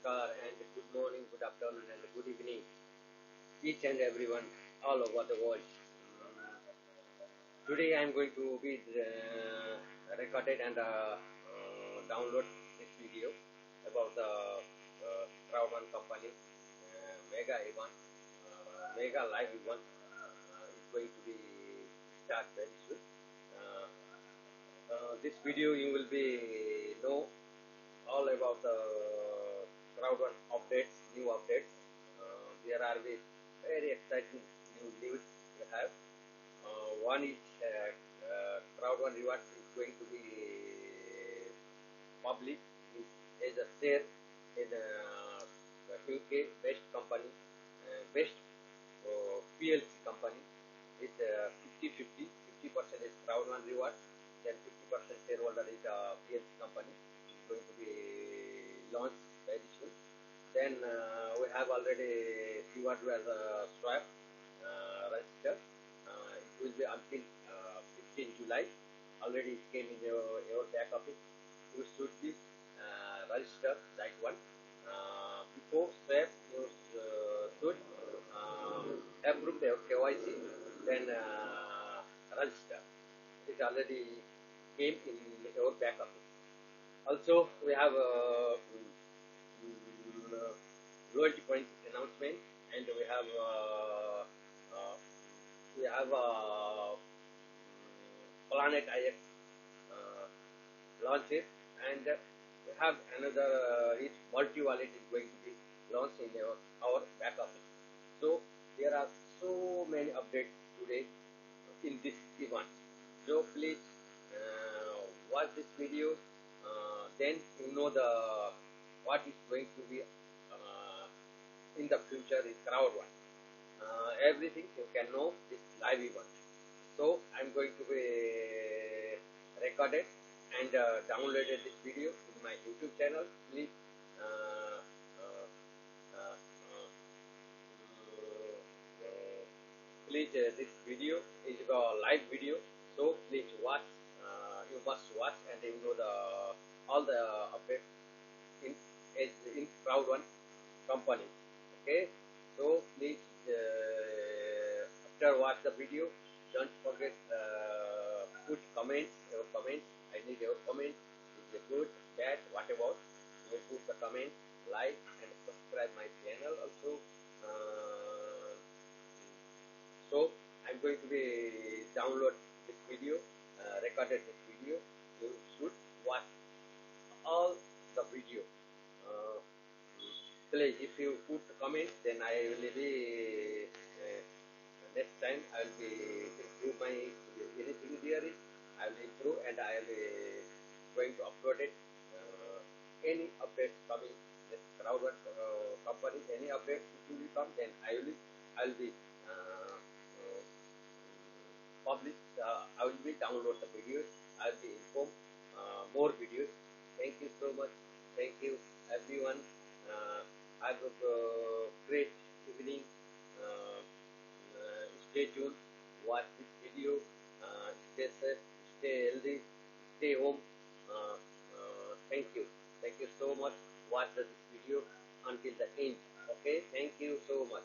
namaskar, and good morning, good afternoon, and good evening, each and everyone all over the world. Today I am going to be recorded and download this video about the Crowd1 company mega event, mega live event. Is going to be start very soon. This video you will be know all about the Crowd1 updates, new updates. There are very exciting new news we have. One is Crowd1 Rewards is going to be public as a share in UK best company, best PLC company. It's 50-50. 50% is Crowd1 Rewards, then 50% shareholder is PLC company. It's going to be launched very soon. Then we have already keyword as a swap register. It will be until 15 July. Already it came in your back office. You should be registered that one. Before swap, you should approve your KYC, then register. It already came in your back office. Also, we have loyalty point announcement, and we have Planet IX launch it, and we have another each multi wallet is going to be launched in our back office. So there are so many updates today in this event. So please watch this video. Then you know what is going to be in the future is Crowd1. Everything you can know this live event. So I'm going to be recorded and downloaded this video in my YouTube channel. Please this video is a live video, so please watch. You must watch, and you know all the updates in Crowd1 company. Okay, so please after watch the video, don't forget put comments. Your comments, I need your comments. Is it good, bad, what about? You put the comments, like and subscribe my channel also. So I'm going to be download this video, recorded this video. You should watch all the video. Please, if you put comments, then I will be next time I will be improve my anything there is. I will improve, and I will be going to upload it. Any updates coming, this Crowd1 company, any updates will come, then I will be publish. I will be download the videos. I will be inform more videos. Thank you so much. Thank you everyone. Have a great evening. Stay tuned. Watch this video. Stay safe. Stay healthy. Stay home. Thank you. Thank you so much. Watch this video until the end. Okay. Thank you so much.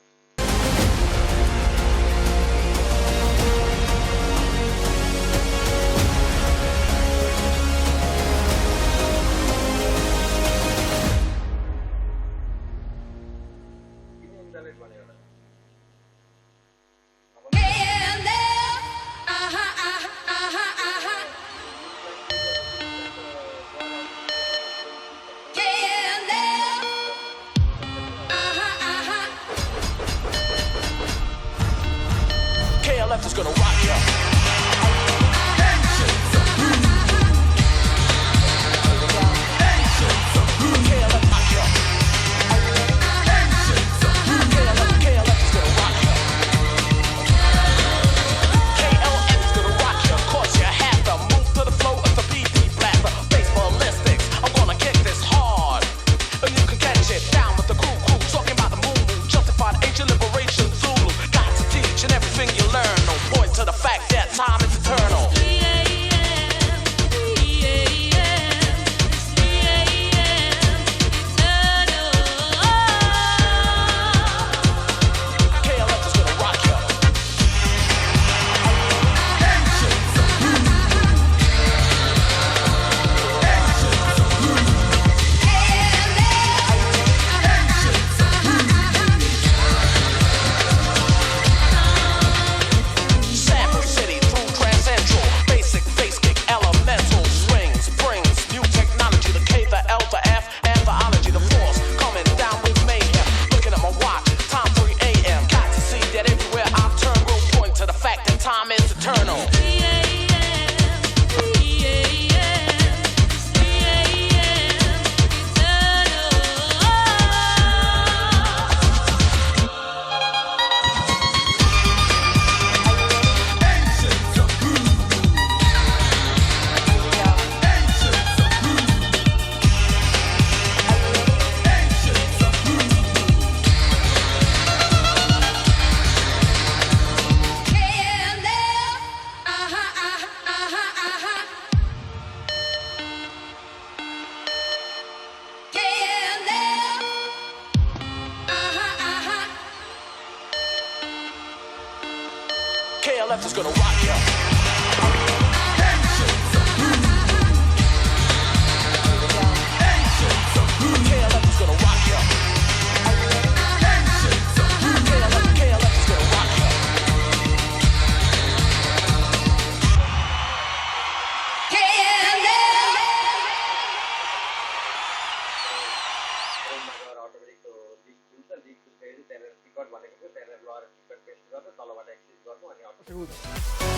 left is gonna rock ya.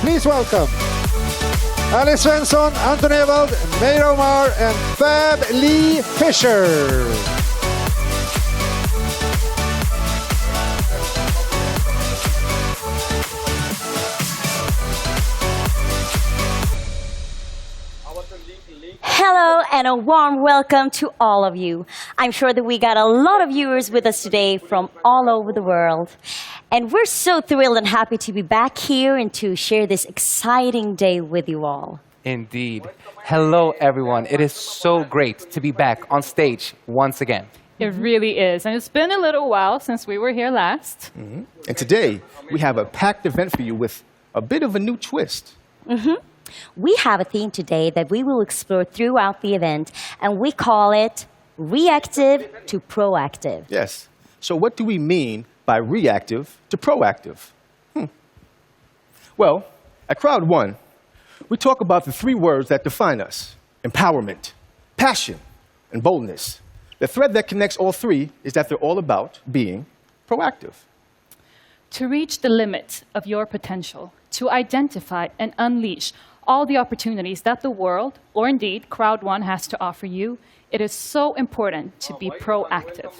Please welcome Alice Svensson, Anton Ewald, Meir Omar, and Fab Lee Fisher. Hello and a warm welcome to all of you. I'm sure that we got a lot of viewers with us today from all over the world. And we're so thrilled and happy to be back here and to share this exciting day with you all. Indeed. Hello, everyone. It is so great to be back on stage once again. It really is. And it's been a little while since we were here last. Mm-hmm. And today, we have a packed event for you with a bit of a new twist. Mm-hmm. We have a theme today that we will explore throughout the event, and we call it Reactive to Proactive. Yes. So what do we mean by reactive to proactive? Well, at Crowd1, we talk about the three words that define us: empowerment, passion, and boldness. The thread that connects all three is that they're all about being proactive. To reach the limit of your potential, to identify and unleash all the opportunities that the world, or indeed Crowd1, has to offer you, it is so important to be proactive.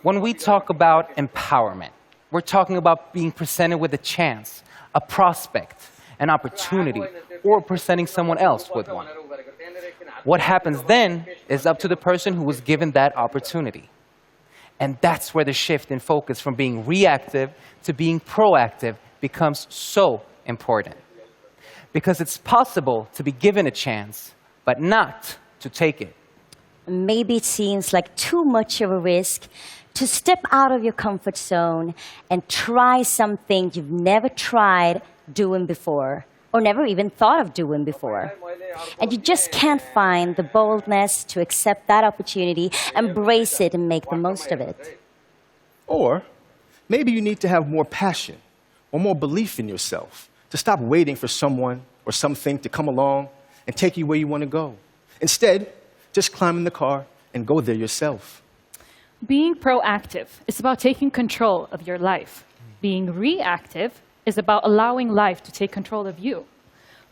When we talk about empowerment, we're talking about being presented with a chance, a prospect, an opportunity, or presenting someone else with one. What happens then is up to the person who was given that opportunity. And that's where the shift in focus from being reactive to being proactive becomes so important. Because it's possible to be given a chance, but not to take it. Maybe it seems like too much of a risk to step out of your comfort zone and try something you've never tried doing before, or never even thought of doing before. And you just can't find the boldness to accept that opportunity, embrace it, and make the most of it. Or maybe you need to have more passion or more belief in yourself to stop waiting for someone or something to come along and take you where you want to go. Instead, just climb in the car and go there yourself. Being proactive is about taking control of your life. Being reactive is about allowing life to take control of you.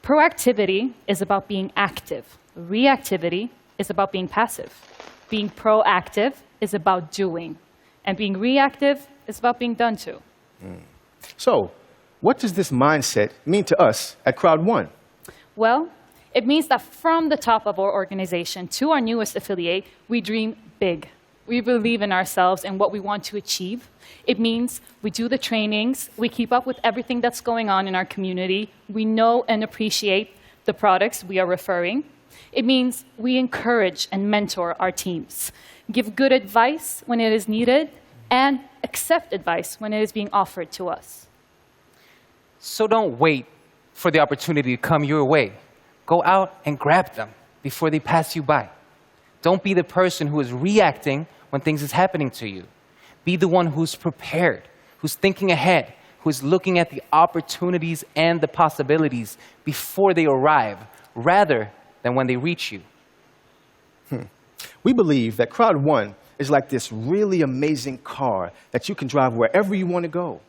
Proactivity is about being active. Reactivity is about being passive. Being proactive is about doing. And being reactive is about being done to. So, what does this mindset mean to us at Crowd1? Well, it means that from the top of our organization to our newest affiliate, we dream big. We believe in ourselves and what we want to achieve. It means we do the trainings, we keep up with everything that's going on in our community, we know and appreciate the products we are referring. It means we encourage and mentor our teams, give good advice when it is needed, and accept advice when it is being offered to us. So don't wait for the opportunity to come your way. Go out and grab them before they pass you by. Don't be the person who is reacting when things is happening to you. Be the one who's prepared, who's thinking ahead, who's looking at the opportunities and the possibilities before they arrive, rather than when they reach you. We believe that Crowd1 is like this really amazing car that you can drive wherever you want to go.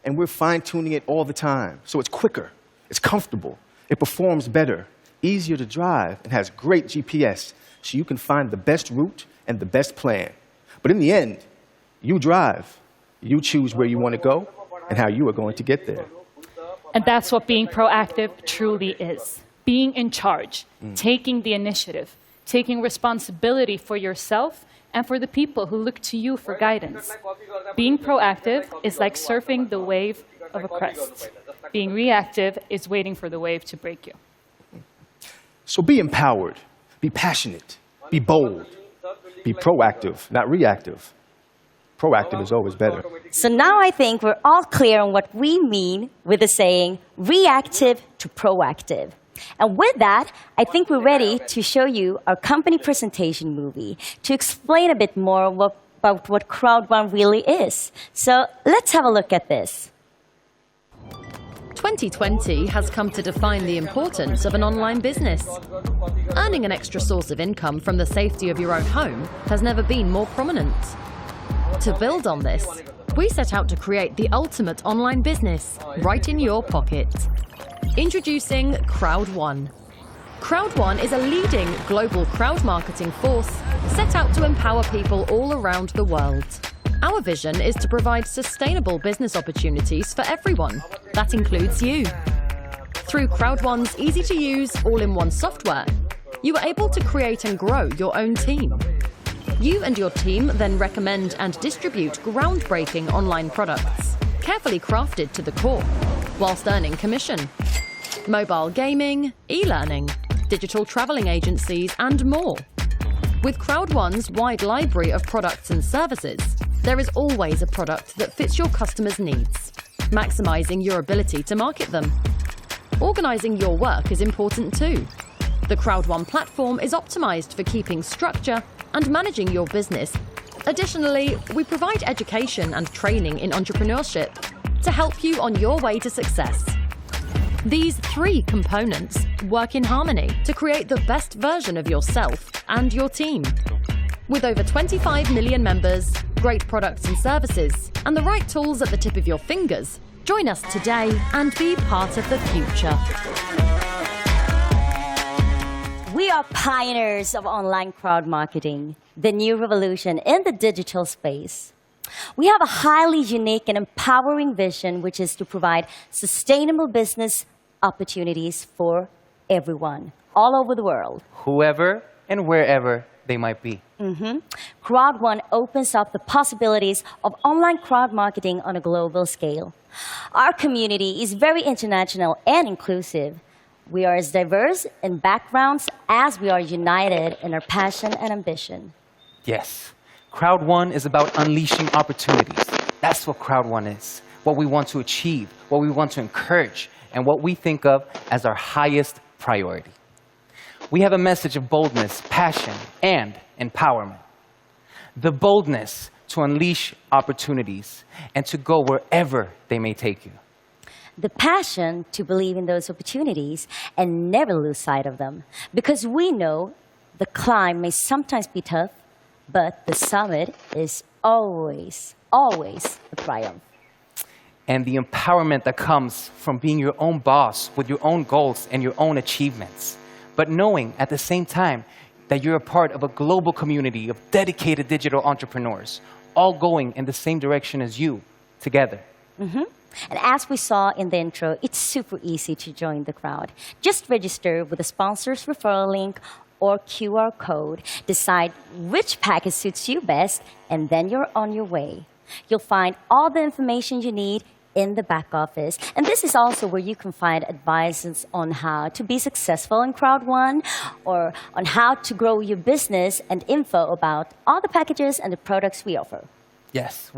And we're fine-tuning it all the time. So it's quicker, it's comfortable, it performs better, easier to drive, and has great GPS, so you can find the best route and the best plan. But in the end, you drive. You choose where you want to go and how you are going to get there. And that's what being proactive truly is. Being in charge, taking the initiative, taking responsibility for yourself and for the people who look to you for guidance. Being proactive is like surfing the wave of a crest. Being reactive is waiting for the wave to break you. So be empowered, be passionate, be bold, be proactive, not reactive. Proactive is always better. So now I think we're all clear on what we mean with the saying reactive to proactive. And with that, I think we're ready to show you our company presentation movie to explain a bit more about what Crowd1 really is. So let's have a look at this. 2020 has come to define the importance of an online business. Earning an extra source of income from the safety of your own home has never been more prominent. To build on this, we set out to create the ultimate online business right in your pocket. Introducing Crowd1. Crowd1 is a leading global crowd marketing force set out to empower people all around the world. Our vision is to provide sustainable business opportunities for everyone. That includes you. Through Crowd1's easy-to-use, all-in-one software, you are able to create and grow your own team. You and your team then recommend and distribute groundbreaking online products, carefully crafted to the core, whilst earning commission. Mobile gaming, e-learning, digital traveling agencies, and more. With Crowd1's wide library of products and services, there is always a product that fits your customers' needs, maximizing your ability to market them. Organizing your work is important too. The Crowd1 platform is optimized for keeping structure and managing your business. Additionally, we provide education and training in entrepreneurship to help you on your way to success. These three components work in harmony to create the best version of yourself and your team. With over 25 million members, great products and services, and the right tools at the tip of your fingers, join us today and be part of the future. We are pioneers of online crowd marketing, the new revolution in the digital space. We have a highly unique and empowering vision, which is to provide sustainable business opportunities for everyone, all over the world. Whoever and wherever they might be. Crowd1 opens up the possibilities of online crowd marketing on a global scale. Our community is very international and inclusive. We are as diverse in backgrounds as we are united in our passion and ambition. Yes, Crowd1 is about unleashing opportunities. That's what Crowd1 is, what we want to achieve, what we want to encourage, and what we think of as our highest priority. We have a message of boldness, passion, and empowerment. The boldness to unleash opportunities and to go wherever they may take you. The passion to believe in those opportunities and never lose sight of them. Because we know the climb may sometimes be tough, but the summit is always, always a triumph. And the empowerment that comes from being your own boss with your own goals and your own achievements. But knowing at the same time that you're a part of a global community of dedicated digital entrepreneurs, all going in the same direction as you, together. And as we saw in the intro, it's super easy to join the crowd. Just register with a sponsor's referral link or QR code, decide which package suits you best, and then you're on your way. You'll find all the information you need in the back office. And this is also where you can find advice on how to be successful in Crowd1 or on how to grow your business and info about all the packages and the products we offer. Yes,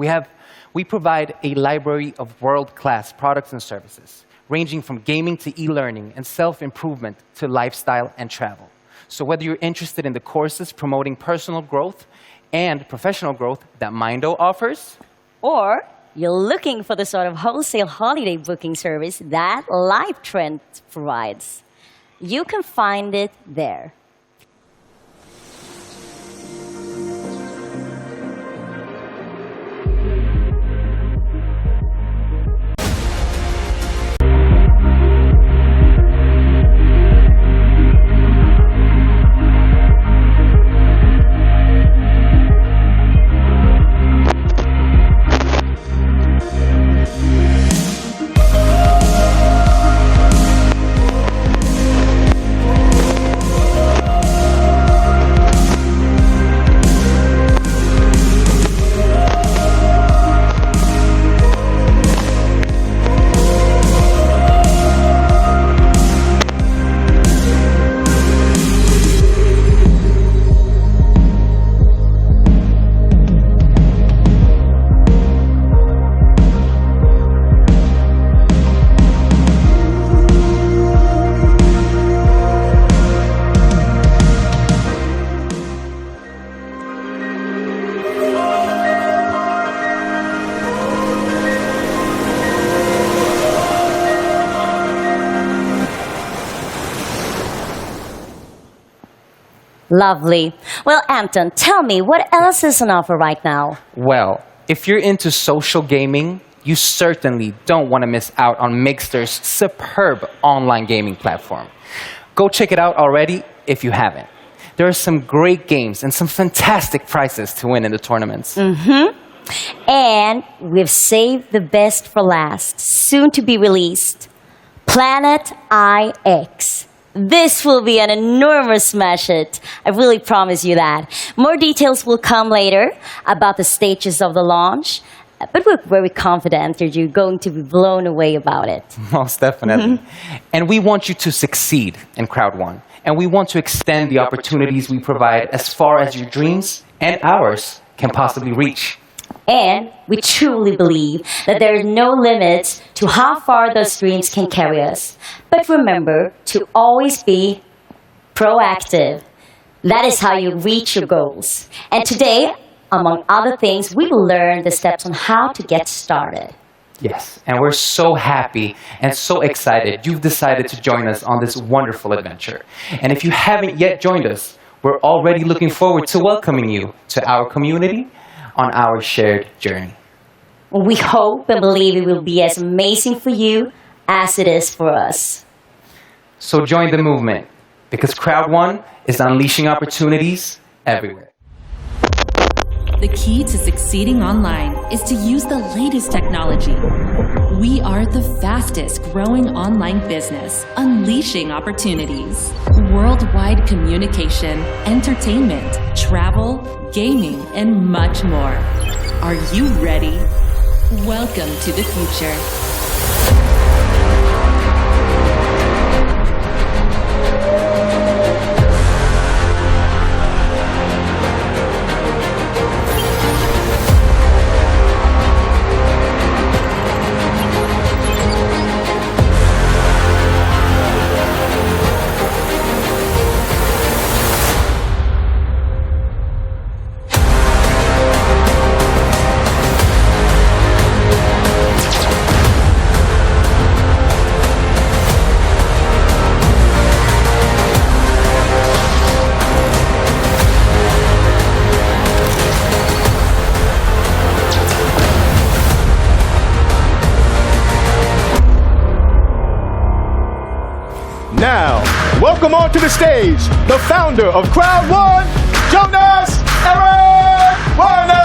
we provide a library of world-class products and services, ranging from gaming to e-learning and self-improvement to lifestyle and travel. So whether you're interested in the courses promoting personal growth and professional growth that Mindo offers, or you're looking for the sort of wholesale holiday booking service that LiveTrend provides, you can find it there. Lovely. Well, Anton, tell me, what else is on offer right now? Well, if you're into social gaming, you certainly don't want to miss out on Mixter's superb online gaming platform. Go check it out already if you haven't. There are some great games and some fantastic prizes to win in the tournaments. And we've saved the best for last, soon to be released. Planet IX. This will be an enormous smash hit. I really promise you that. More details will come later about the stages of the launch, but we're very confident that you're going to be blown away about it. Most definitely. And we want you to succeed in Crowd1. And we want to extend the opportunities we provide as far as your dreams and ours can possibly reach. And we truly believe that there is no limit to how far those dreams can carry us. But remember to always be proactive. That is how you reach your goals. And today, among other things, we will learn the steps on how to get started. Yes, and we're so happy and so excited you've decided to join us on this wonderful adventure. And if you haven't yet joined us, we're already looking forward to welcoming you to our community on our shared journey. We hope and believe it will be as amazing for you as it is for us. So join the movement, because Crowd1 is unleashing opportunities everywhere. The key to succeeding online is to use the latest technology. We are the fastest growing online business, unleashing opportunities. Worldwide communication, entertainment, travel, gaming, and much more. Are you ready? Welcome to the future. Now, welcome onto the stage, the founder of Crowd1, Jonas Aaron Warner!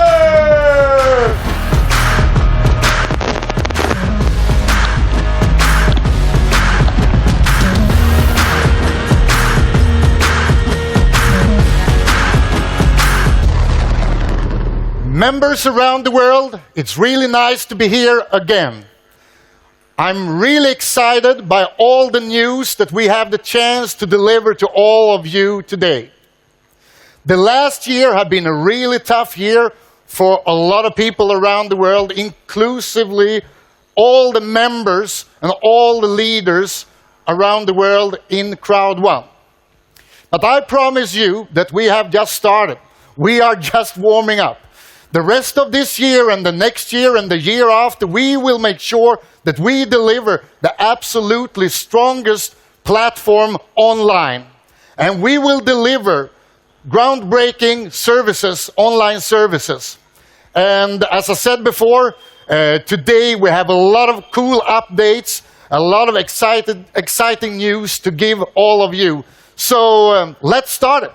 Members around the world, it's really nice to be here again. I'm really excited by all the news that we have the chance to deliver to all of you today. The last year has been a really tough year for a lot of people around the world, inclusively all the members and all the leaders around the world in Crowd1. But I promise you that we have just started. We are just warming up. The rest of this year and the next year and the year after, we will make sure that we deliver the absolutely strongest platform online. And we will deliver groundbreaking services, online services. And as I said before, today we have a lot of cool updates, a lot of exciting news to give all of you. So let's start it.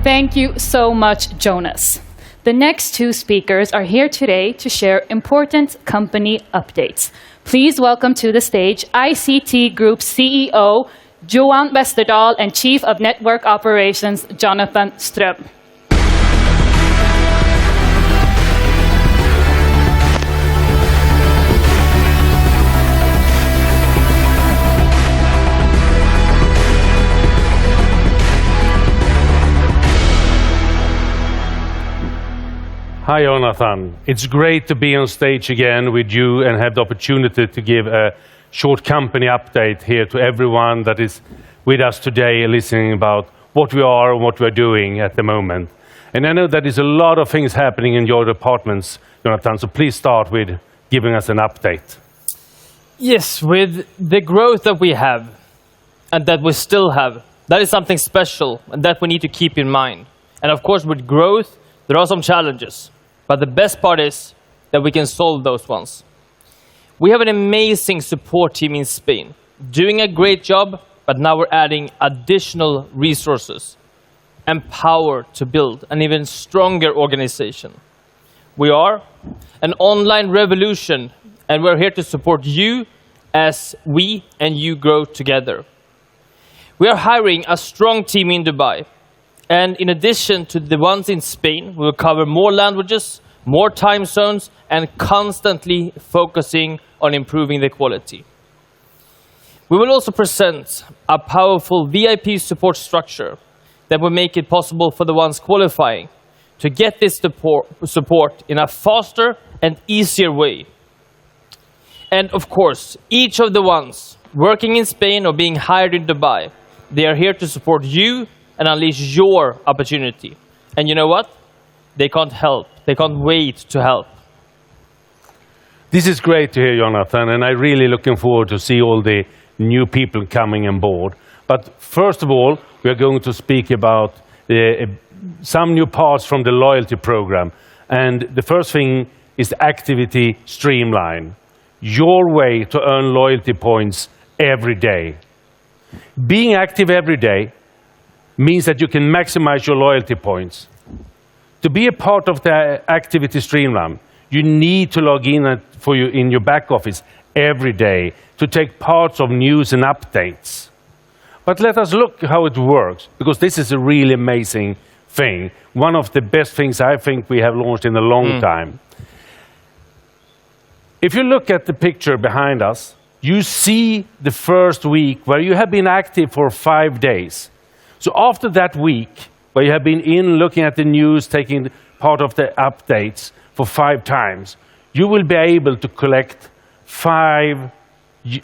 Thank you so much, Jonas. The next two speakers are here today to share important company updates. Please welcome to the stage ICT Group CEO, Johan Westerdahl, and Chief of Network Operations, Jonathan Ström. Hi, Jonathan. It's great to be on stage again with you and have the opportunity to give a short company update here to everyone that is with us today, listening about what we are and what we're doing at the moment. And I know that there's a lot of things happening in your departments, Jonathan, so please start with giving us an update. Yes, with the growth that we have and that we still have, that is something special and that we need to keep in mind. And of course, with growth, there are some challenges. But the best part is that we can solve those ones. We have an amazing support team in Spain, doing a great job, but now we're adding additional resources and power to build an even stronger organization. We are an online revolution, and we're here to support you as we and you grow together. We are hiring a strong team in Dubai. And in addition to the ones in Spain, we will cover more languages, more time zones, and constantly focusing on improving the quality. We will also present a powerful VIP support structure that will make it possible for the ones qualifying to get this support in a faster and easier way. And of course, each of the ones working in Spain or being hired in Dubai, they are here to support you and unleash your opportunity. And you know what? They can't help. They can't wait to help. This is great to hear, Jonathan, and I'm really looking forward to see all the new people coming on board. But first of all, we are going to speak about some new parts from the loyalty program. And the first thing is the activity streamline. Your way to earn loyalty points every day. Being active every day means that you can maximize your loyalty points. To be a part of the activity streamline, you need to log in in your back office every day to take parts of news and updates. But let us look how it works, because this is a really amazing thing. One of the best things I think we have launched in a long time. If you look at the picture behind us, you see the first week where you have been active for 5 days. So after that week, where you have been in looking at the news, taking part of the updates for 5 times, you will be able to collect 5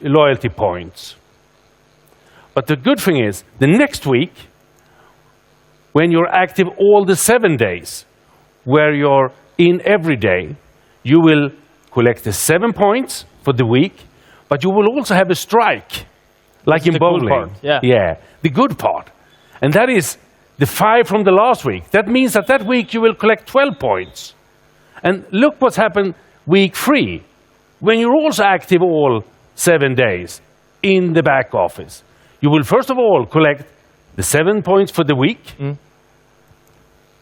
loyalty points. But the good thing is, the next week, when you're active all the 7 days, where you're in every day, you will collect the 7 points for the week, but you will also have a strike, like in bowling. Cool part. Yeah, the good part. And that is the 5 from the last week. That means that that week you will collect 12 points. And look what's happened week 3, when you're also active all 7 days in the back office. You will first of all collect the 7 points for the week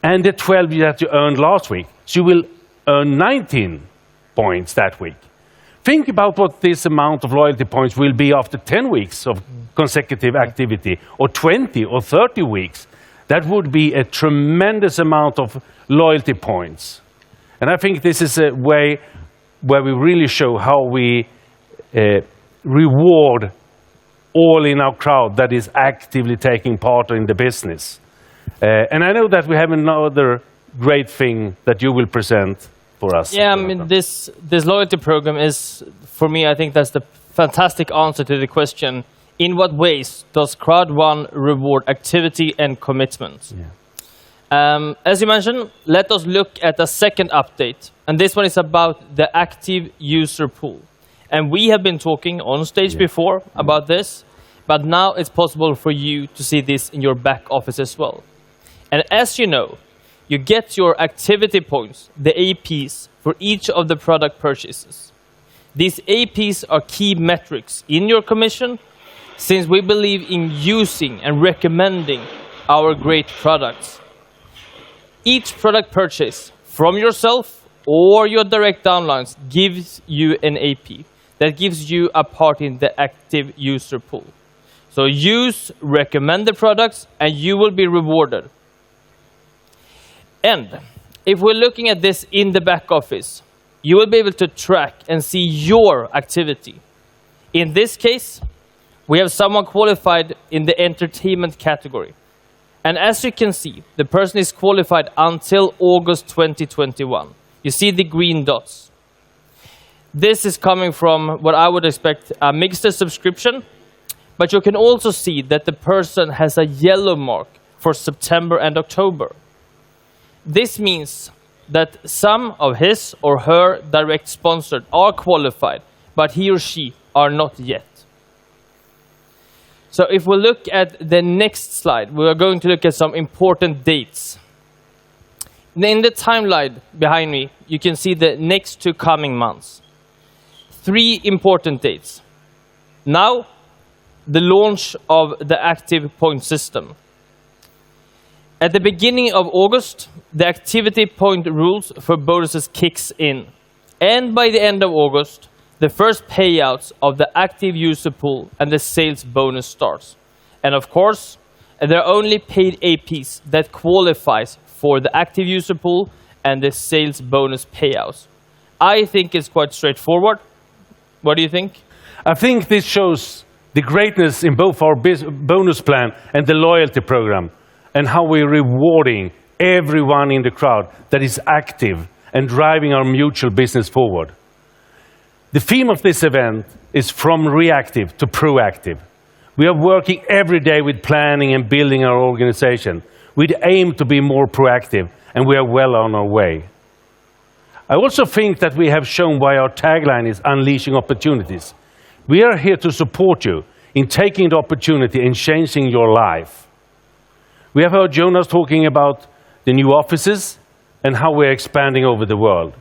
and the 12 that you earned last week. So you will earn 19 points that week. Think about what this amount of loyalty points will be after 10 weeks of consecutive activity, or 20 or 30 weeks. That would be a tremendous amount of loyalty points. And I think this is a way where we really show how we reward all in our crowd that is actively taking part in the business. And I know that we have another great thing that you will present for us. Yeah, I mean, this loyalty program is, for me, I think that's the fantastic answer to the question, in what ways does Crowd1 reward activity and commitment? Yeah. As you mentioned, let us look at the second update. And this one is about the active user pool. And we have been talking on stage before about this, but now it's possible for you to see this in your back office as well. And as you know, you get your activity points, the APs, for each of the product purchases. These APs are key metrics in your commission, since we believe in using and recommending our great products. Each product purchase from yourself or your direct downlines gives you an AP that gives you a part in the active user pool. So use recommended products and you will be rewarded. And if we're looking at this in the back office, you will be able to track and see your activity. In this case, we have someone qualified in the entertainment category. And as you can see, the person is qualified until August 2021. You see the green dots. This is coming from what I would expect a mixed subscription, but you can also see that the person has a yellow mark for September and October. This means that some of his or her direct sponsors are qualified, but he or she are not yet. So if we look at the next slide, we are going to look at some important dates. In the timeline behind me, you can see the next 2 coming months. 3 important dates. Now, the launch of the active point system. At the beginning of August, the activity point rules for bonuses kicks in. And by the end of August, the first payouts of the active user pool and the sales bonus starts. And of course, there are only paid APs that qualifies for the active user pool and the sales bonus payouts. I think it's quite straightforward. What do you think? I think this shows the greatness in both our bonus plan and the loyalty program, and how we're rewarding everyone in the crowd that is active and driving our mutual business forward. The theme of this event is from reactive to proactive. We are working every day with planning and building our organization. We aim to be more proactive, and we are well on our way. I also think that we have shown why our tagline is unleashing opportunities. We are here to support you in taking the opportunity and changing your life. We have heard Jonas talking about the new offices and how we're expanding over the world.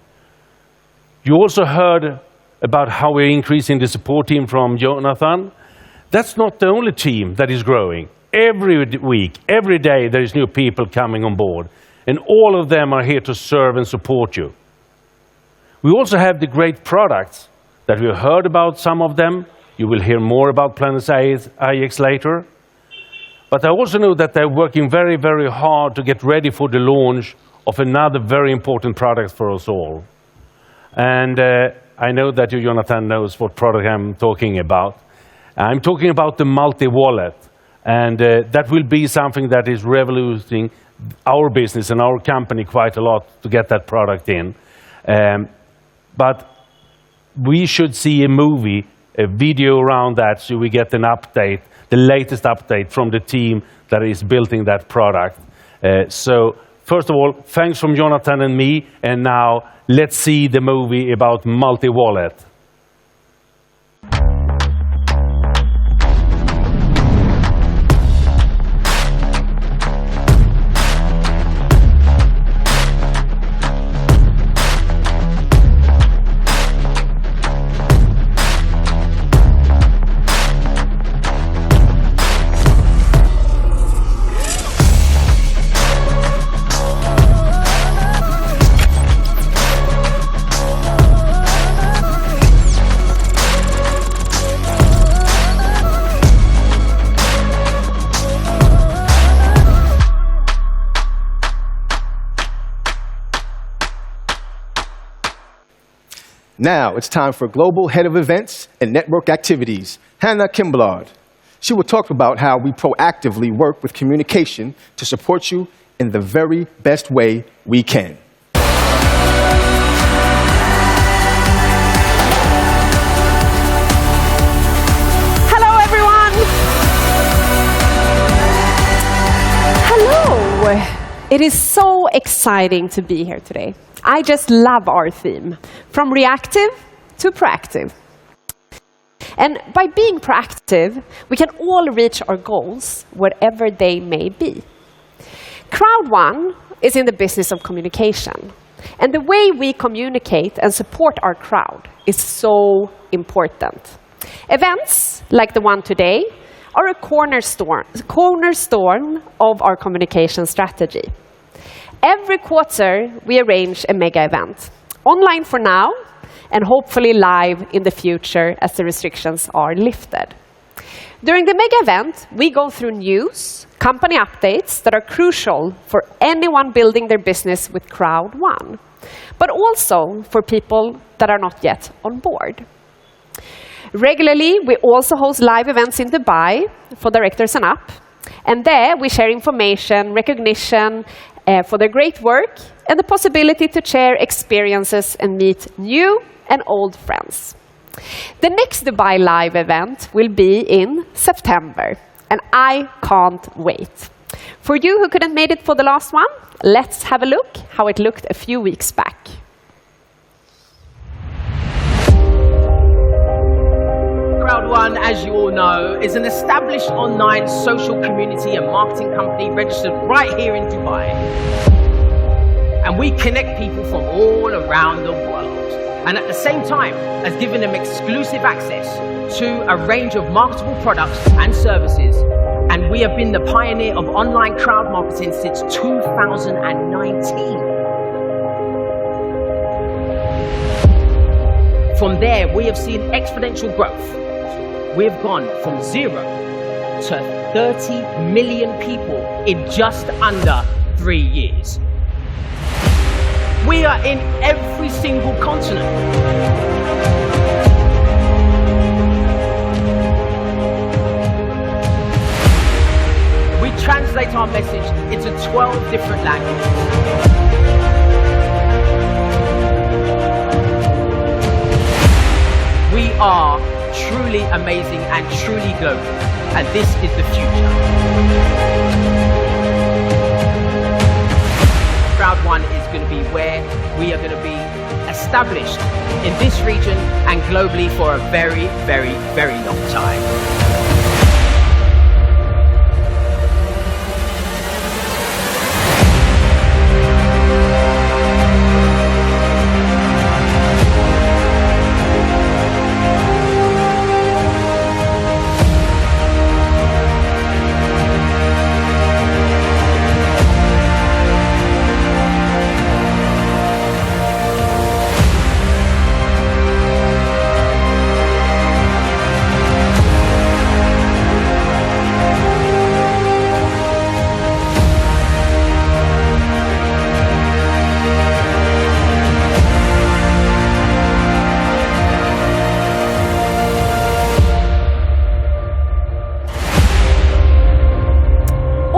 You also heard about how we're increasing the support team from Jonathan. That's not the only team that is growing. Every week, every day, there is new people coming on board, and all of them are here to serve and support you. We also have the great products that we heard about, some of them. You will hear more about Planet IX later. But I also know that they're working very, very hard to get ready for the launch of another very important product for us all. And I know that you, Jonathan, knows what product I'm talking about. I'm talking about the multi-wallet. And that will be something that is revolutionizing our business and our company quite a lot to get that product in. But we should see a movie, a video around that, so we get an update, the latest update from the team that is building that product. So first of all, thanks from Jonathan and me, and now let's see the movie about multi-wallet. Now it's time for Global Head of Events and Network Activities, Hannah Kimblard. She will talk about how we proactively work with communication to support you in the very best way we can. Hello, everyone. Hello. It is so exciting to be here today. I just love our theme, from reactive to proactive. And by being proactive, we can all reach our goals, whatever they may be. Crowd1 is in the business of communication. And the way we communicate and support our crowd is so important. Events like the one today are a cornerstone of our communication strategy. Every quarter, we arrange a mega event, online for now, and hopefully live in the future as the restrictions are lifted. During the mega event, we go through news, company updates that are crucial for anyone building their business with Crowd1, but also for people that are not yet on board. Regularly, we also host live events in Dubai for directors and up, And there we share information, recognition for their great work, and the possibility to share experiences and meet new and old friends. The next Dubai Live event will be in September, and I can't wait. For you who couldn't make it for the last one, let's have a look how it looked a few weeks back. Crowd1, as you all know, is an established online social community and marketing company registered right here in Dubai. And we connect people from all around the world. And at the same time, has given them exclusive access to a range of marketable products and services. And we have been the pioneer of online crowd marketing since 2019. From there, we have seen exponential growth. We have gone from 0 to 30 million people in just under 3 years. We are in every single continent. We translate our message into 12 different languages. We are truly amazing and truly global, and this is the future. Crowd1 is going to be where we are going to be established in this region and globally for a very, very, very long time.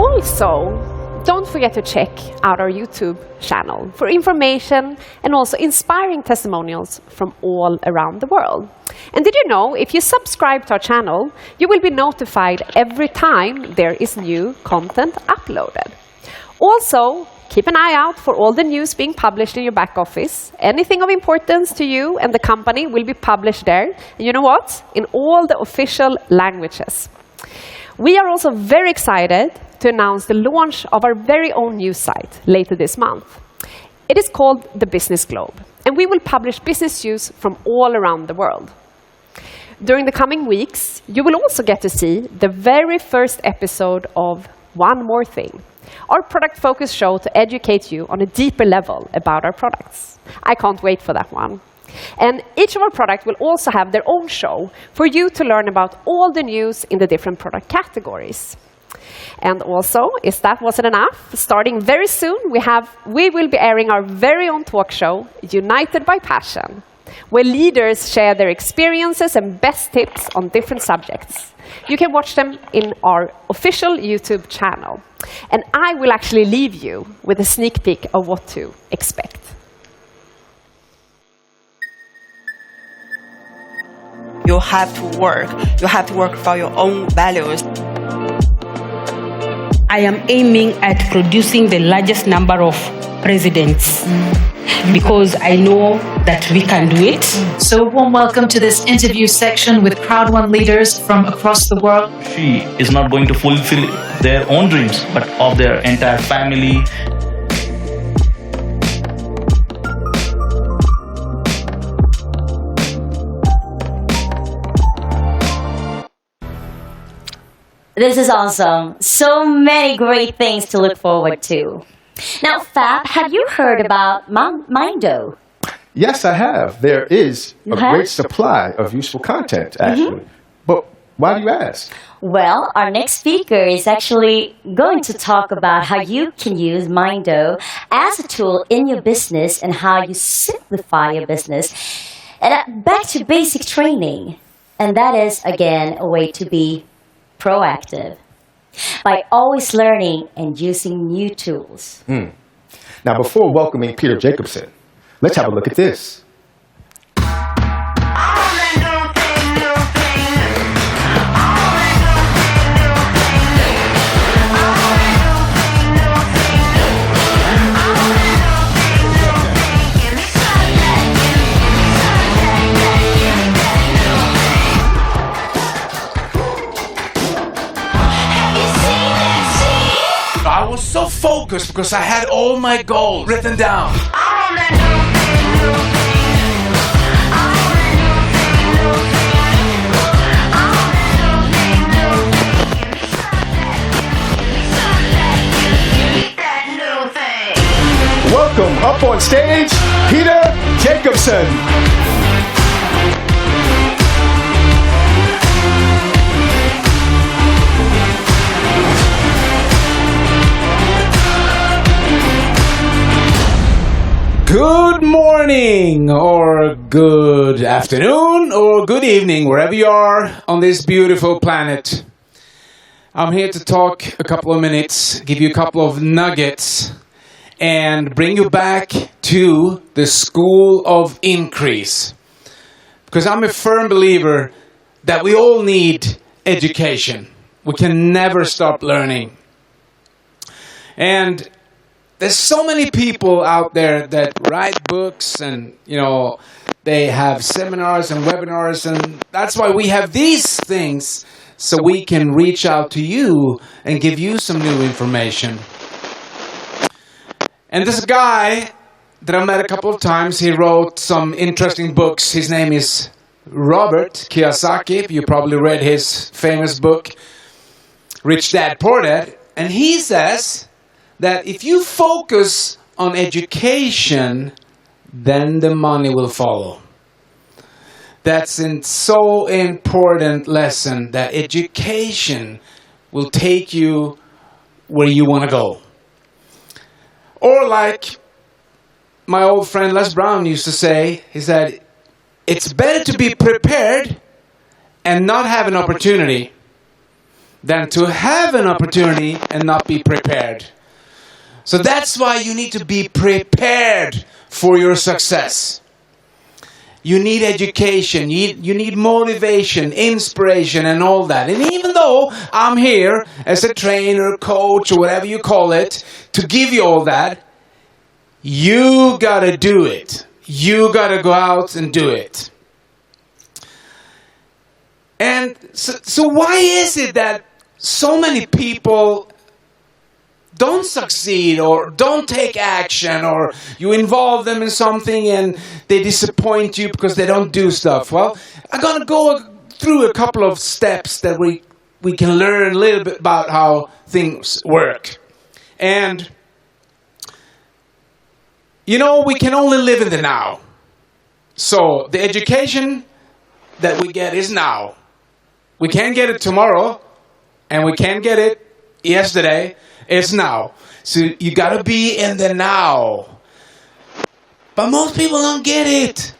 Also, don't forget to check out our YouTube channel for information and also inspiring testimonials from all around the world. And did you know, if you subscribe to our channel, you will be notified every time there is new content uploaded. Also, keep an eye out for all the news being published in your back office. Anything of importance to you and the company will be published there. And you know what? In all the official languages. We are also very excited to announce the launch of our very own news site later this month. It is called the Business Globe, and we will publish business news from all around the world. During the coming weeks, you will also get to see the very first episode of One More Thing, our product-focused show to educate you on a deeper level about our products. I can't wait for that one. And each of our products will also have their own show for you to learn about all the news in the different product categories. And also, if that wasn't enough, starting very soon, we will be airing our very own talk show, United by Passion, where leaders share their experiences and best tips on different subjects. You can watch them in our official YouTube channel. And I will actually leave you with a sneak peek of what to expect. You have to work. You have to work for your own values. I am aiming at producing the largest number of presidents because I know that we can do it. So warm welcome to this interview section with Crowd1 leaders from across the world. She is not going to fulfill their own dreams, but of their entire family. This is awesome. So many great things to look forward to. Now, Fab, have you heard about Mindo? Yes, I have. There is a great supply of useful content, actually. But why do you ask? Well, our next speaker is actually going to talk about how you can use Mindo as a tool in your business and how you simplify your business. And back to basic training. And that is, again, a way to be proactive. by always learning and using new tools. Now, before welcoming Peter Jacobson, let's have a look at this. I was so focused because I had all my goals written down. Welcome up on stage, Peter Jacobson. Good morning, or good afternoon, or good evening, wherever you are on this beautiful planet. I'm here to talk a couple of minutes, give you a couple of nuggets, and bring you back to the school of increase. Because I'm a firm believer that we all need education. We can never stop learning. And there's so many people out there that write books and, they have seminars and webinars, and that's why we have these things, so we can reach out to you and give you some new information. And this guy that I met a couple of times, he wrote some interesting books. His name is Robert Kiyosaki. You probably read his famous book, Rich Dad, Poor Dad. And he says that if you focus on education, then the money will follow. That's a so important lesson, that education will take you where you want to go. Or like my old friend Les Brown used to say, he said, it's better to be prepared and not have an opportunity than to have an opportunity and not be prepared. So that's why you need to be prepared for your success. You need education, you need motivation, inspiration, and all that. And even though I'm here as a trainer, coach, or whatever you call it, to give you all that, you gotta do it. You gotta go out and do it. And so why is it that so many people don't succeed or don't take action, or you involve them in something and they disappoint you because they don't do stuff? Well, I'm going to go through a couple of steps that we can learn a little bit about how things work. And, we can only live in the now. So the education that we get is now. We can't get it tomorrow, and we can't get it yesterday. It's now. So you got to be in the now. But most people don't get it,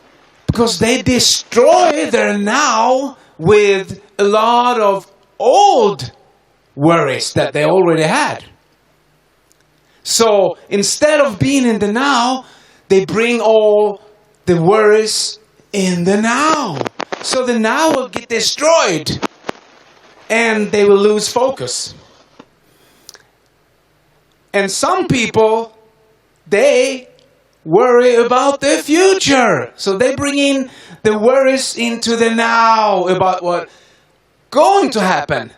because they destroy their now with a lot of old worries that they already had. So instead of being in the now, they bring all the worries in the now. So the now will get destroyed and they will lose focus. And some people, they worry about the future. So they bring in the worries into the now about what's going to happen.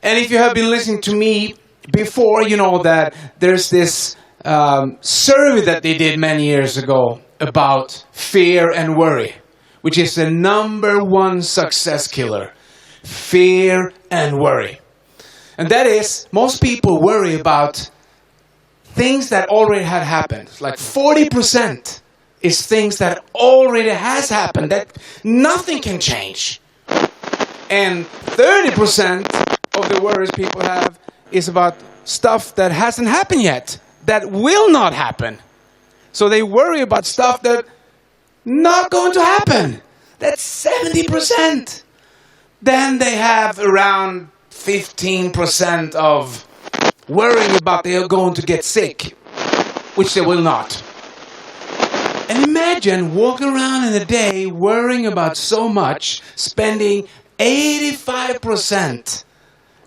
And if you have been listening to me before, you know that there's this survey that they did many years ago about fear and worry, which is the #1 success killer. Fear and worry. And that is, most people worry about things that already had happened. Like 40% is things that already has happened, that nothing can change. And 30% of the worries people have is about stuff that hasn't happened yet, that will not happen. So they worry about stuff that not going to happen. That's 70%. Then they have around 15% of worrying about they are going to get sick, which they will not. And imagine walking around in a day worrying about so much, spending 85%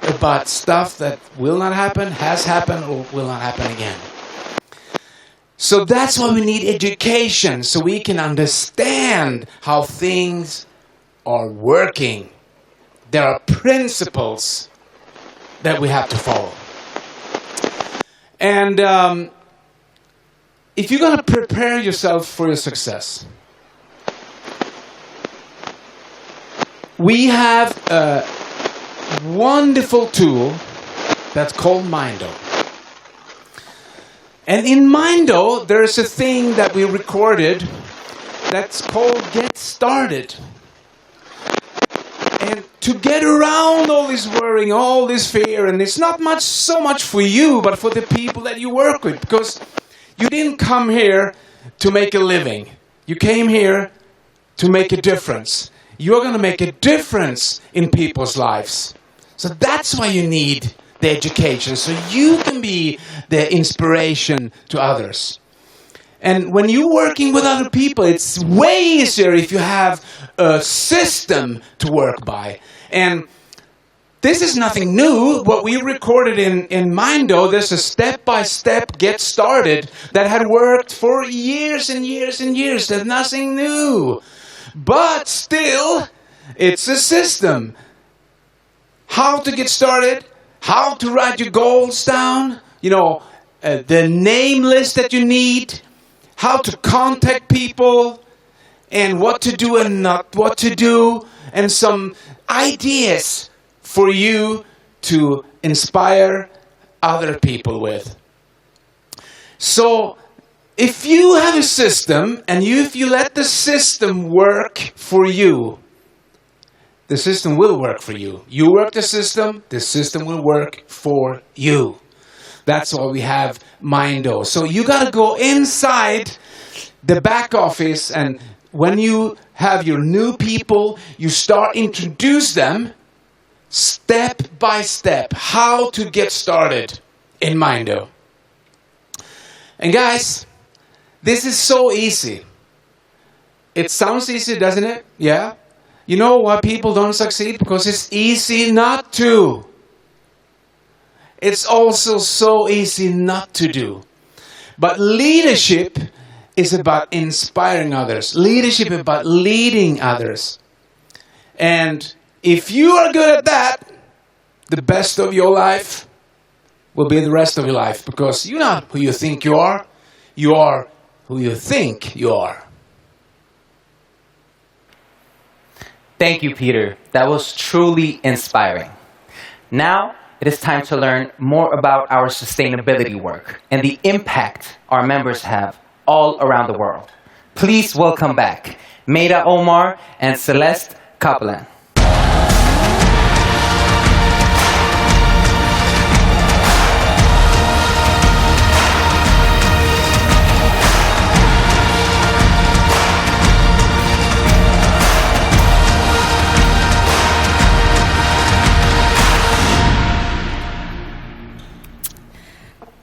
about stuff that will not happen, has happened, or will not happen again. So that's why we need education, so we can understand how things are working. There are principles that we have to follow. And if you're going to prepare yourself for your success, we have a wonderful tool that's called Mindo. And in Mindo, there's a thing that we recorded that's called Get Started. And to get around all this worrying, all this fear, and it's not so much for you, but for the people that you work with, because you didn't come here to make a living. You came here to make a difference. You're going to make a difference in people's lives. So that's why you need the education, so you can be the inspiration to others. And when you're working with other people, it's way easier if you have a system to work by. And this is nothing new. What we recorded in Mindo, there's a step-by-step get started that had worked for years and years and years. There's nothing new. But still, it's a system. How to get started, how to write your goals down, the name list that you need, how to contact people, and what to do and not what to do, and some ideas for you to inspire other people with. So, if you have a system, and if you let the system work for you, the system will work for you. You work the system will work for you. That's why we have Mindo. So you got to go inside the back office, and when you have your new people, you start introduce them step by step how to get started in Mindo. And guys, this is so easy. It sounds easy, doesn't it? Yeah. You know why people don't succeed? Because it's easy not to. It's also so easy not to do. But leadership is about inspiring others. Leadership is about leading others. And if you are good at that, the best of your life will be the rest of your life. Because you're not who you think you are who you think you are. Thank you, Peter. That was truly inspiring. Now, it is time to learn more about our sustainability work and the impact our members have all around the world. Please welcome back Meira Omar and Celeste Kaplan.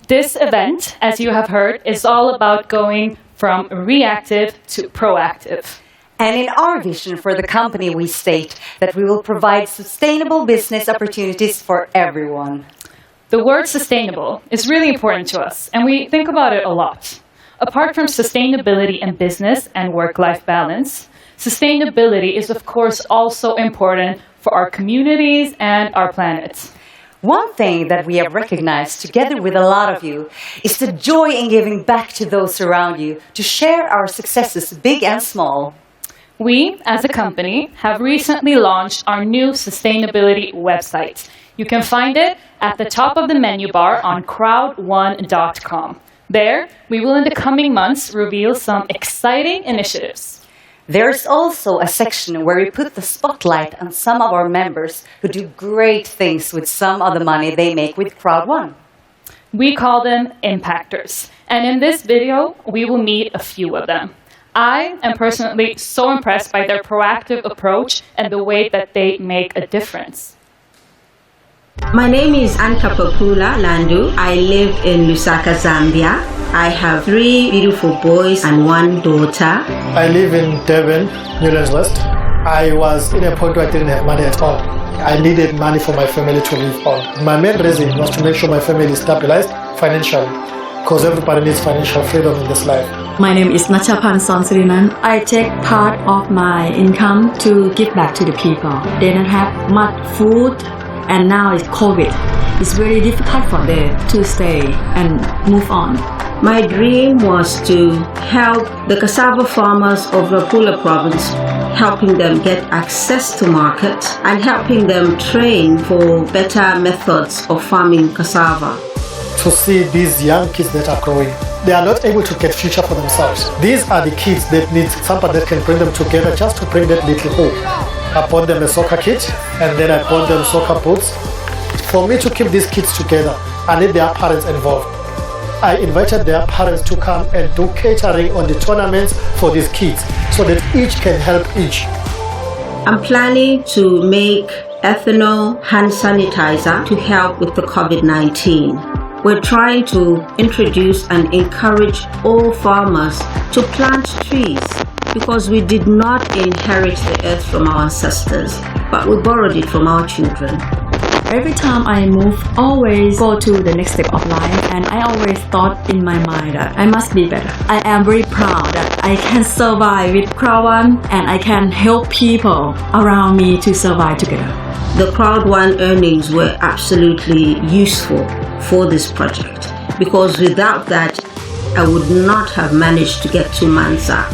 This event, as you have heard, is all about going from reactive to proactive. And in our vision for the company, we state that we will provide sustainable business opportunities for everyone. The word sustainable is really important to us, and we think about it a lot. Apart from sustainability in business and work-life balance, sustainability is, of course, also important for our communities and our planet. One thing that we have recognized together with a lot of you is the joy in giving back to those around you to share our successes, big and small. We, as a company, have recently launched our new sustainability website. You can find it at the top of the menu bar on crowd1.com. There, we will in the coming months reveal some exciting initiatives. There's also a section where we put the spotlight on some of our members who do great things with some of the money they make with Crowd1. We call them impactors. And in this video, we will meet a few of them. I am personally so impressed by their proactive approach and the way that they make a difference. My name is Ankapapula Landu. I live in Lusaka, Zambia. I have 3 beautiful boys and 1 daughter. I live in Durban, Newlands West. I was in a point where I didn't have money at all. I needed money for my family to live on. My main reason was to make sure my family is stabilized financially, because everybody needs financial freedom in this life. My name is Nachapan Sonsrinan. I take part of my income to give back to the people. They don't have much food, and now it's COVID. It's very difficult for them to stay and move on. My dream was to help the cassava farmers of Rapula province, helping them get access to market and helping them train for better methods of farming cassava. To see these young kids that are growing, they are not able to get future for themselves. These are the kids that need somebody that can bring them together just to bring that little hope. I bought them a soccer kit and then I bought them soccer boots. For me to keep these kids together, I need their parents involved. I invited their parents to come and do catering on the tournaments for these kids so that each can help each. I'm planning to make ethanol hand sanitizer to help with the COVID-19. We're trying to introduce and encourage all farmers to plant trees because we did not inherit the earth from our ancestors, but we borrowed it from our children. Every time I move, always go to the next step of life, and I always thought in my mind that I must be better. I am very proud that I can survive with Crowd1 and I can help people around me to survive together. The Crowd1 earnings were absolutely useful for this project because without that, I would not have managed to get to Mansa.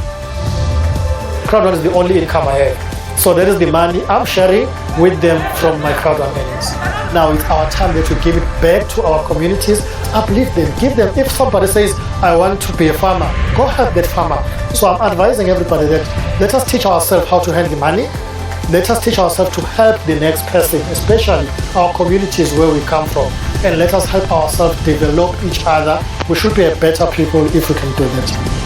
Crowd1 is the only income I have. So that is the money I'm sharing with them from my Crowd1 earnings. Now it's our time to give it back to our communities, uplift them, give them. If somebody says, I want to be a farmer, go help that farmer. So I'm advising everybody that let us teach ourselves how to handle money. Let us teach ourselves to help the next person, especially our communities where we come from. And let us help ourselves develop each other. We should be a better people if we can do that.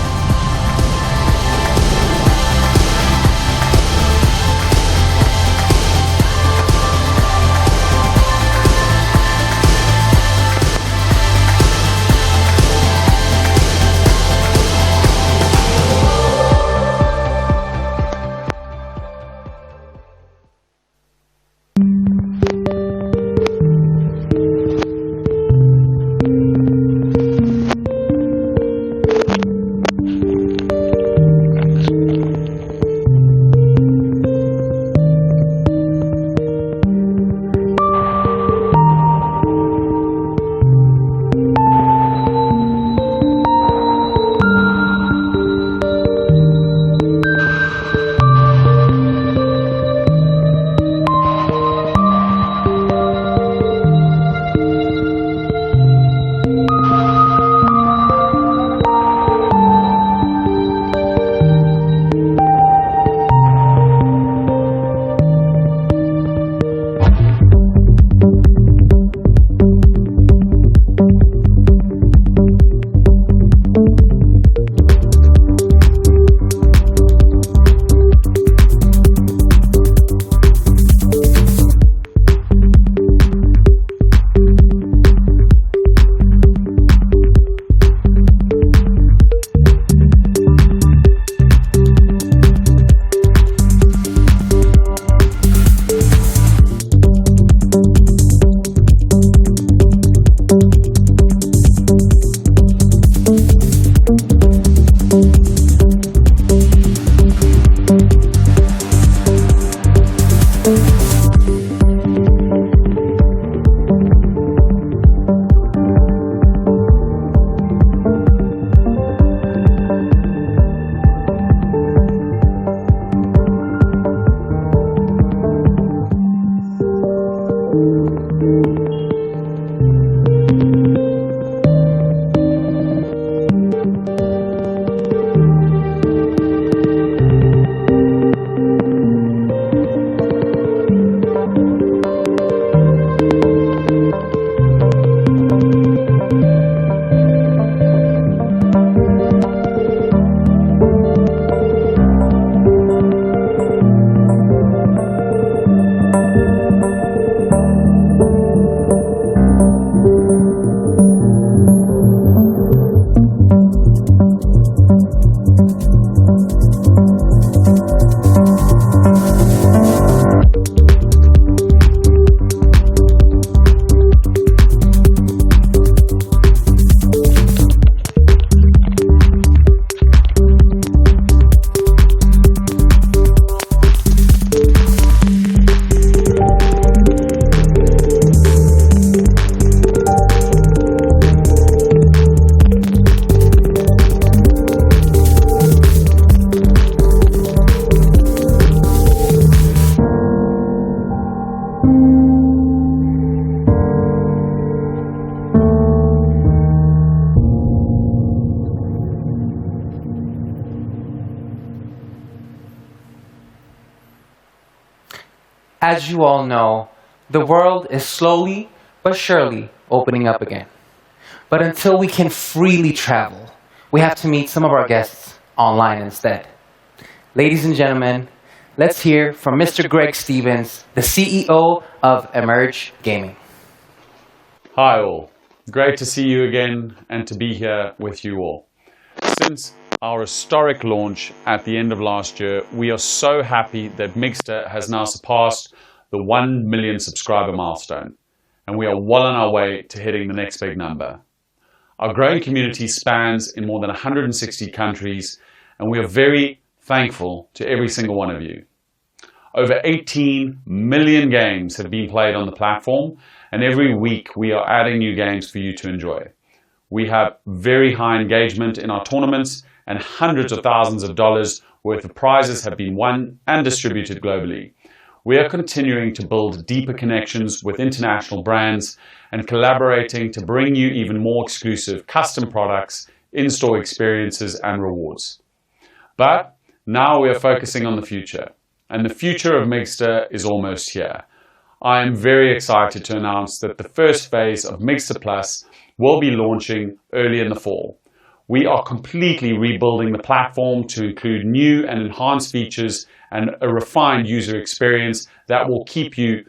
As you all know, the world is slowly but surely opening up again. But until we can freely travel, we have to meet some of our guests online instead. Ladies and gentlemen, let's hear from Mr. Greg Stevens, the CEO of Emerge Gaming. Hi all, great to see you again and to be here with you all. Since our historic launch at the end of last year, we are so happy that Mixter has now surpassed the 1 million subscriber milestone, and we are well on our way to hitting the next big number. Our growing community spans in more than 160 countries, and we are very thankful to every single one of you. Over 18 million games have been played on the platform, and every week we are adding new games for you to enjoy. We have very high engagement in our tournaments, and hundreds of thousands of dollars worth of prizes have been won and distributed globally. We are continuing to build deeper connections with international brands and collaborating to bring you even more exclusive custom products, in-store experiences and rewards. But now we are focusing on the future, and the future of Mixter is almost here. I am very excited to announce that the first phase of Mixter Plus will be launching early in the fall. We are completely rebuilding the platform to include new and enhanced features and a refined user experience that will keep you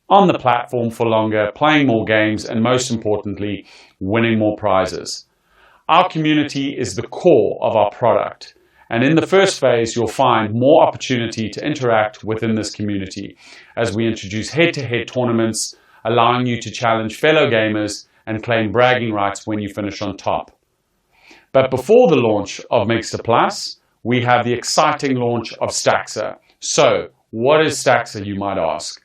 on the platform for longer, playing more games, and most importantly, winning more prizes. Our community is the core of our product, and in the first phase, you'll find more opportunity to interact within this community as we introduce head-to-head tournaments, allowing you to challenge fellow gamers and claim bragging rights when you finish on top. But before the launch of Mixter Plus, we have the exciting launch of Staxer. So, what is Staxer, you might ask?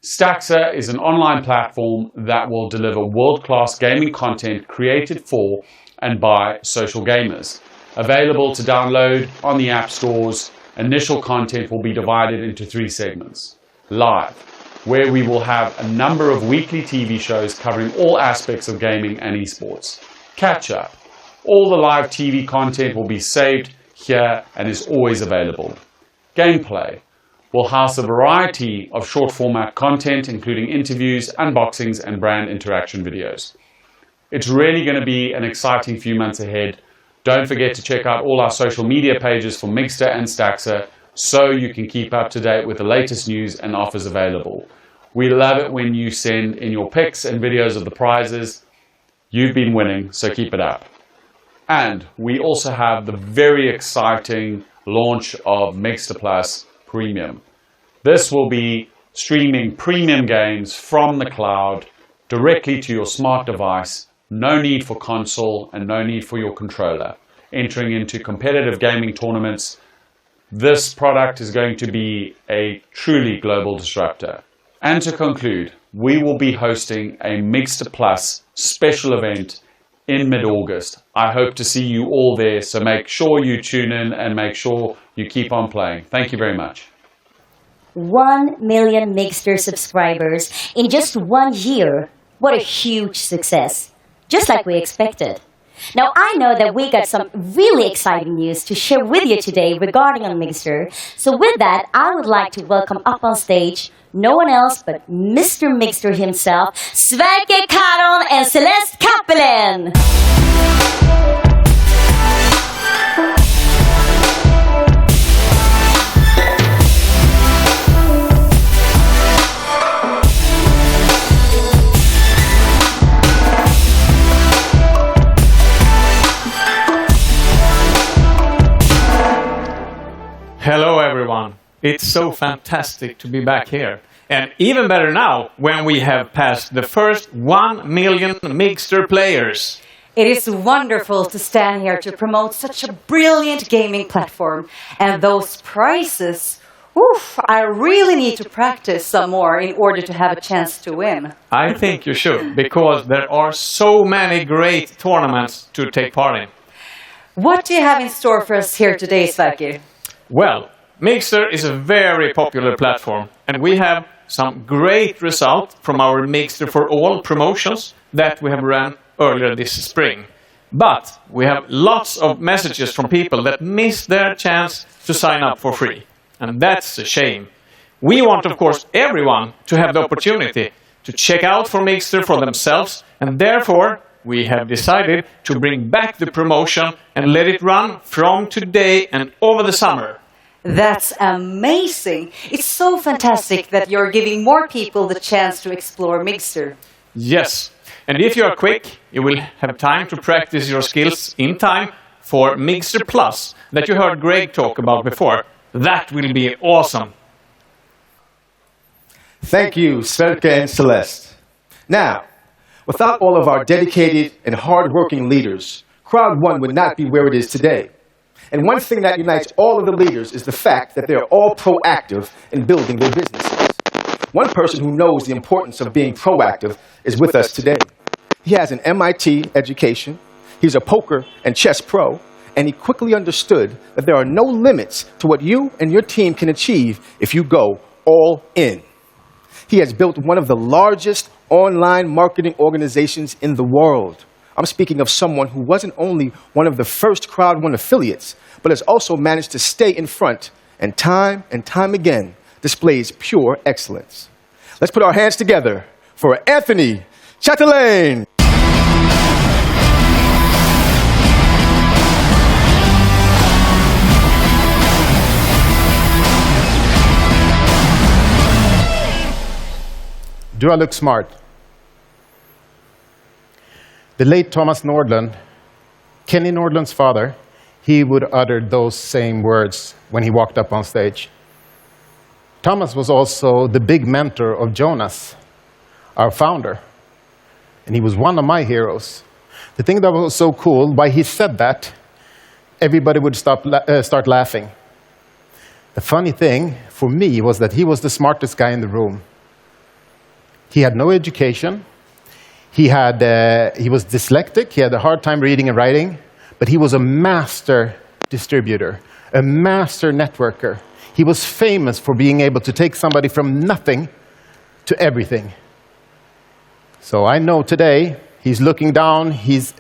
Staxer is an online platform that will deliver world-class gaming content created for and by social gamers. Available to download on the app stores, initial content will be divided into 3 segments. Live, where we will have a number of weekly TV shows covering all aspects of gaming and esports. Catch up. All the live TV content will be saved here and is always available. Gameplay will house a variety of short format content, including interviews, unboxings, and brand interaction videos. It's really going to be an exciting few months ahead. Don't forget to check out all our social media pages for Mixter and Staxer so you can keep up to date with the latest news and offers available. We love it when you send in your pics and videos of the prizes. You've been winning, so keep it up. And we also have the very exciting launch of Mixter Plus Premium. This will be streaming premium games from the cloud directly to your smart device. No need for console and no need for your controller. Entering into competitive gaming tournaments, this product is going to be a truly global disruptor. And to conclude, we will be hosting a Mixter Plus special event in mid-August. I hope to see you all there, so make sure you tune in and make sure you keep on playing. Thank you very much. 1 million Mixter subscribers in just 1 year. What a huge success. Just like we expected. Now, I know that we got some really exciting news to share with you today regarding on Mixter. So with that, I would like to welcome up on stage no one else but Mr. Mixter himself, Sverker Karon and Celeste Kappelen. Hello everyone. It's so fantastic to be back here. And even better now, when we have passed the first 1 million Mixter players. It is wonderful to stand here to promote such a brilliant gaming platform. And those prizes, oof, I really need to practice some more in order to have a chance to win. I think you should, because there are so many great tournaments to take part in. What do you have in store for us here today, Sverker? Well, Mixter is a very popular platform, and we have some great results from our Mixter for All promotions that we have run earlier this spring. But we have lots of messages from people that missed their chance to sign up for free. And that's a shame. We want, of course, everyone to have the opportunity to check out for Mixter for themselves, and therefore we have decided to bring back the promotion and let it run from today and over the summer. That's amazing. It's so fantastic that you're giving more people the chance to explore Mixter. Yes, and if you are quick, you will have time to practice your skills in time for Mixter Plus that you heard Greg talk about before. That will be awesome. Thank you, Sverka and Celeste. Now, without all of our dedicated and hard-working leaders, Crowd1 would not be where it is today. And one thing that unites all of the leaders is the fact that they're all proactive in building their businesses. One person who knows the importance of being proactive is with us today. He has an MIT education, he's a poker and chess pro, and he quickly understood that there are no limits to what you and your team can achieve if you go all in. He has built one of the largest online marketing organizations in the world. I'm speaking of someone who wasn't only one of the first Crowd1 affiliates, but has also managed to stay in front and time again displays pure excellence. Let's put our hands together for Anthony Chatelain. Do I look smart? The late Thomas Nordland, Kenny Nordland's father, he would utter those same words when he walked up on stage. Thomas was also the big mentor of Jonas, our founder, and he was one of my heroes. The thing that was so cool, why he said that, everybody would start laughing. The funny thing for me was that he was the smartest guy in the room. He had no education. He was dyslexic. He had a hard time reading and writing, but he was a master distributor, a master networker. He was famous for being able to take somebody from nothing to everything. So I know today he's looking down, he's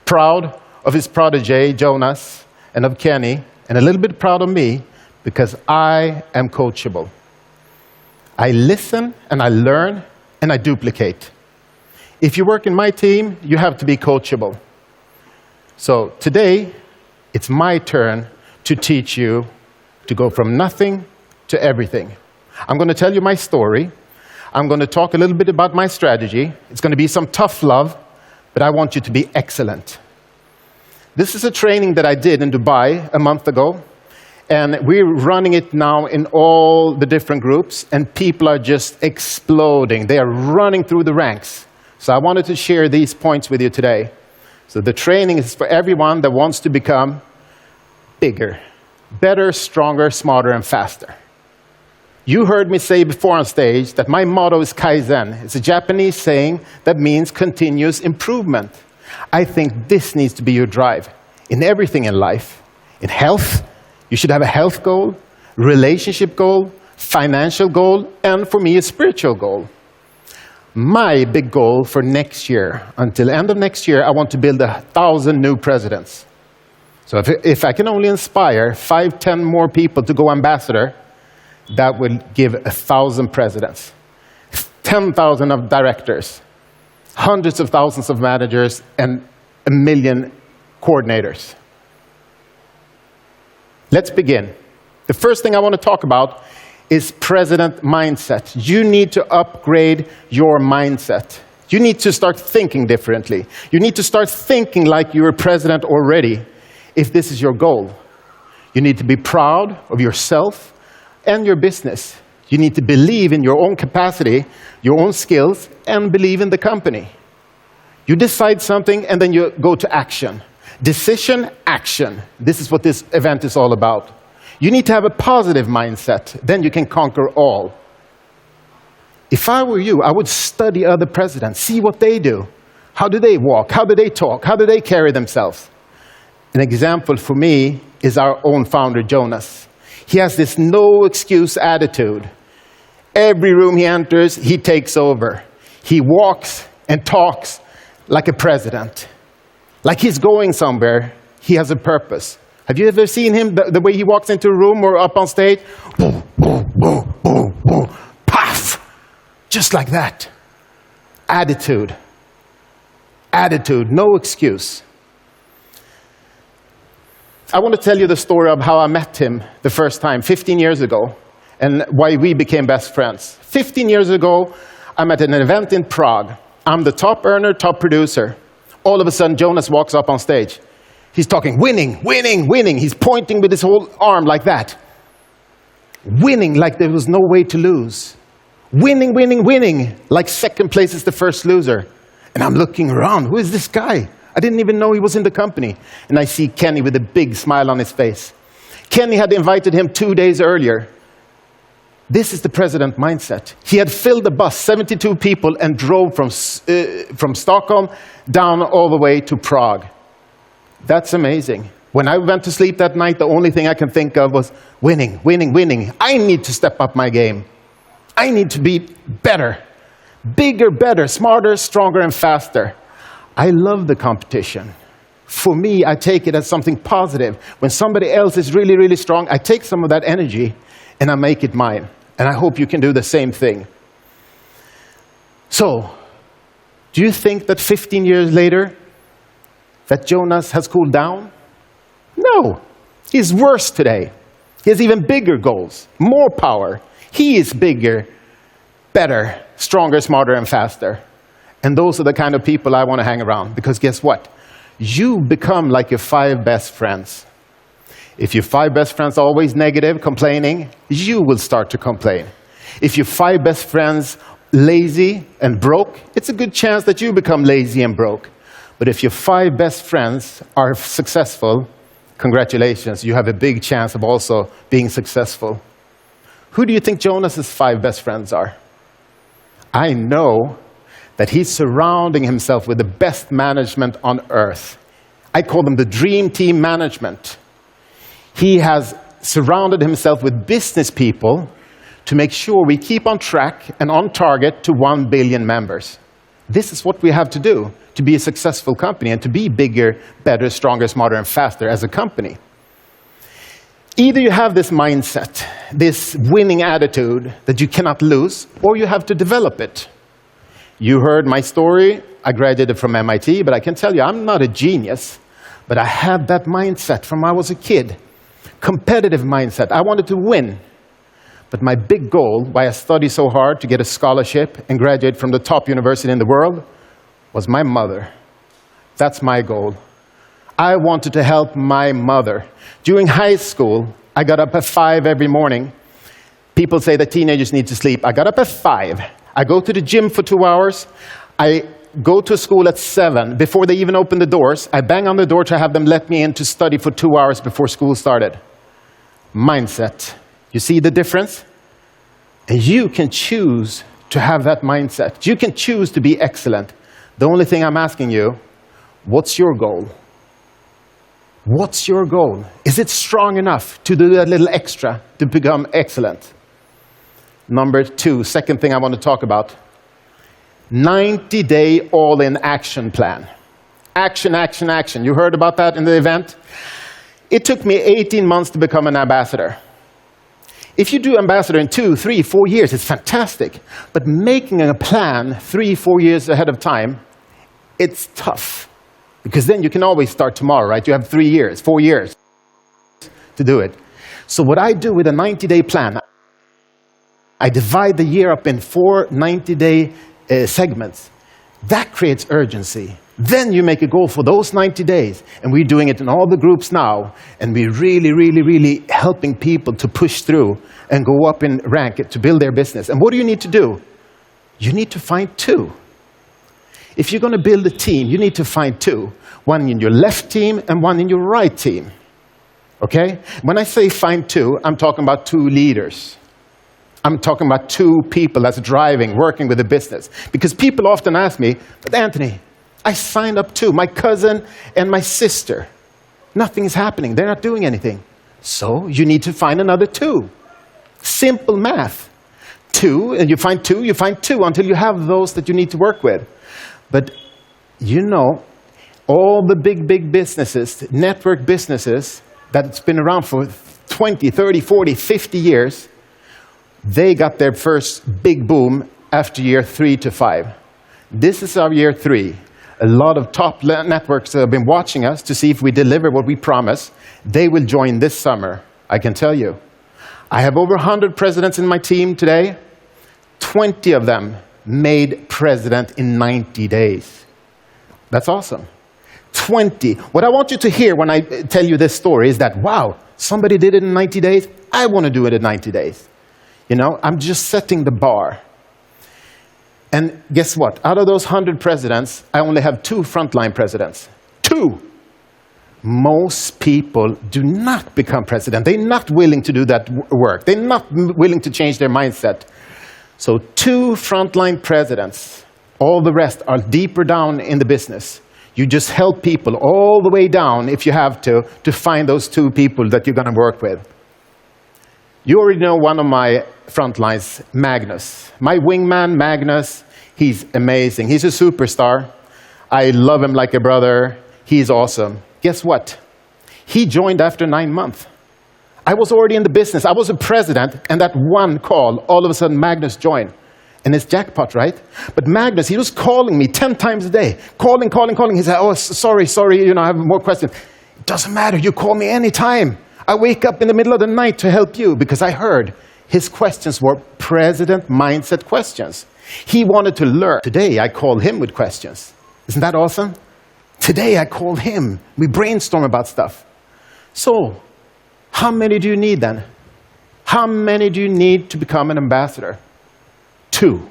proud of his protege, Jonas, and of Kenny, and a little bit proud of me because I am coachable. I listen and I learn and I duplicate. If you work in my team, you have to be coachable. So today, it's my turn to teach you to go from nothing to everything. I'm going to tell you my story. I'm going to talk a little bit about my strategy. It's going to be some tough love, but I want you to be excellent. This is a training that I did in Dubai a month ago. And we're running it now in all the different groups, and people are just exploding. They are running through the ranks. So I wanted to share these points with you today. So the training is for everyone that wants to become bigger, better, stronger, smarter, and faster. You heard me say before on stage that my motto is Kaizen. It's a Japanese saying that means continuous improvement. I think this needs to be your drive in everything in life. In health, you should have a health goal, relationship goal, financial goal, and for me, a spiritual goal. My big goal for next year, until end of next year, I want to build 1,000 new presidents. So if I can only inspire 5, 10 more people to go ambassador, that will give 1,000 presidents, 10,000 of directors, hundreds of thousands of managers, and 1 million coordinators. Let's begin. The first thing I want to talk about is president mindset. You need to upgrade your mindset. You need to start thinking differently. You need to start thinking like you're a president already, if this is your goal. You need to be proud of yourself and your business. You need to believe in your own capacity, your own skills, and believe in the company. You decide something and then you go to action. Decision, action. This is what this event is all about. You need to have a positive mindset, then you can conquer all. If I were you, I would study other presidents, see what they do. How do they walk? How do they talk? How do they carry themselves? An example for me is our own founder, Jonas. He has this no-excuse attitude. Every room he enters, he takes over. He walks and talks like a president. Like he's going somewhere, he has a purpose. Have you ever seen him, the way he walks into a room or up on stage? Boom, boom, boom, Just like that. Attitude. Attitude, no excuse. I want to tell you the story of how I met him the first time, 15 years ago, and why we became best friends. 15 years ago, I'm at an event in Prague. I'm the top earner, top producer. All of a sudden, Jonas walks up on stage. He's talking, winning, winning, winning. He's pointing with his whole arm like that. Winning like there was no way to lose. Winning, winning, winning, like second place is the first loser. And I'm looking around, who is this guy? I didn't even know he was in the company. And I see Kenny with a big smile on his face. Kenny had invited him 2 days earlier. This is the president mindset. He had filled the bus, 72 people, and drove from Stockholm down all the way to Prague. That's amazing. When I went to sleep that night, the only thing I can think of was winning, winning, winning. I need to step up my game. I need to be better. Bigger, better, smarter, stronger, and faster. I love the competition. For me, I take it as something positive. When somebody else is really, really strong, I take some of that energy and I make it mine. And I hope you can do the same thing. So, do you think that 15 years later, that Jonas has cooled down? No. He's worse today. He has even bigger goals, more power. He is bigger, better, stronger, smarter, and faster. And those are the kind of people I want to hang around. Because guess what? You become like your 5 best friends. If your 5 best friends are always negative, complaining, you will start to complain. If your 5 best friends lazy and broke, it's a good chance that you become lazy and broke. But if your 5 best friends are successful, congratulations, you have a big chance of also being successful. Who do you think Jonas's 5 best friends are? I know that he's surrounding himself with the best management on earth. I call them the dream team management. He has surrounded himself with business people to make sure we keep on track and on target to 1 billion members. This is what we have to do to be a successful company and to be bigger, better, stronger, smarter, and faster as a company. Either you have this mindset, this winning attitude that you cannot lose, or you have to develop it. You heard my story. I graduated from MIT, but I can tell you I'm not a genius. But I had that mindset from when I was a kid. Competitive mindset. I wanted to win. But my big goal, why I studied so hard to get a scholarship and graduate from the top university in the world, was my mother. That's my goal. I wanted to help my mother. During high school, I got up at 5 every morning. People say that teenagers need to sleep. I got up at 5. I go to the gym for 2 hours. I go to school at 7. Before they even open the doors, I bang on the door to have them let me in to study for 2 hours before school started. Mindset. You see the difference? And you can choose to have that mindset. You can choose to be excellent. The only thing I'm asking you, what's your goal? What's your goal? Is it strong enough to do that little extra to become excellent? Number 2, second thing I want to talk about. 90-day all-in action plan. Action, action, action. You heard about that in the event? It took me 18 months to become an ambassador. If you do ambassador in 2, 3, 4 years, it's fantastic. But making a plan 3, 4 years ahead of time, it's tough. Because then you can always start tomorrow, right? You have 3 years, 4 years to do it. So what I do with a 90-day plan, I divide the year up in 4 90-day segments. That creates urgency. Then you make a goal for those 90 days. And we're doing it in all the groups now. And we're really, really, really helping people to push through and go up in rank to build their business. And what do you need to do? You need to find 2. If you're going to build a team, you need to find 2. One in your left team and one in your right team. Okay? When I say find 2, I'm talking about 2 leaders. I'm talking about 2 people that's driving, working with the business. Because people often ask me, but Anthony, I signed up 2, my cousin and my sister. Nothing is happening. They're not doing anything. So you need to find another 2. Simple math. 2, and you find 2 until you have those that you need to work with. But you know, all the big businesses, network businesses that's been around for 20, 30, 40, 50 years, they got their first big boom after year 3 to 5. This is our year 3. A lot of top networks have been watching us to see if we deliver what we promise. They will join this summer, I can tell you. I have over 100 presidents in my team today. 20 of them made president in 90 days. That's awesome. 20. What I want you to hear when I tell you this story is that, wow, somebody did it in 90 days. I want to do it in 90 days. You know, I'm just setting the bar. And guess what? Out of those 100 presidents, I only have 2 frontline presidents. 2. Most people do not become president. They're not willing to do that work. They're not willing to change their mindset. So 2 frontline presidents. All the rest are deeper down in the business. You just help people all the way down, if you have to find those 2 people that you're going to work with. You already know one of my front lines, Magnus. My wingman, Magnus, he's amazing. He's a superstar. I love him like a brother. He's awesome. Guess what? He joined after 9 months. I was already in the business. I was a president, and that one call, all of a sudden Magnus joined. And it's jackpot, right? But Magnus, he was calling me 10 times a day. Calling. He said, oh, sorry, you know, I have more questions. It doesn't matter. You call me anytime. I wake up in the middle of the night to help you, because I heard his questions were president mindset questions. He wanted to learn. Today, I call him with questions. Isn't that awesome? Today, I call him. We brainstorm about stuff. So, how many do you need then? How many do you need to become an ambassador? 2.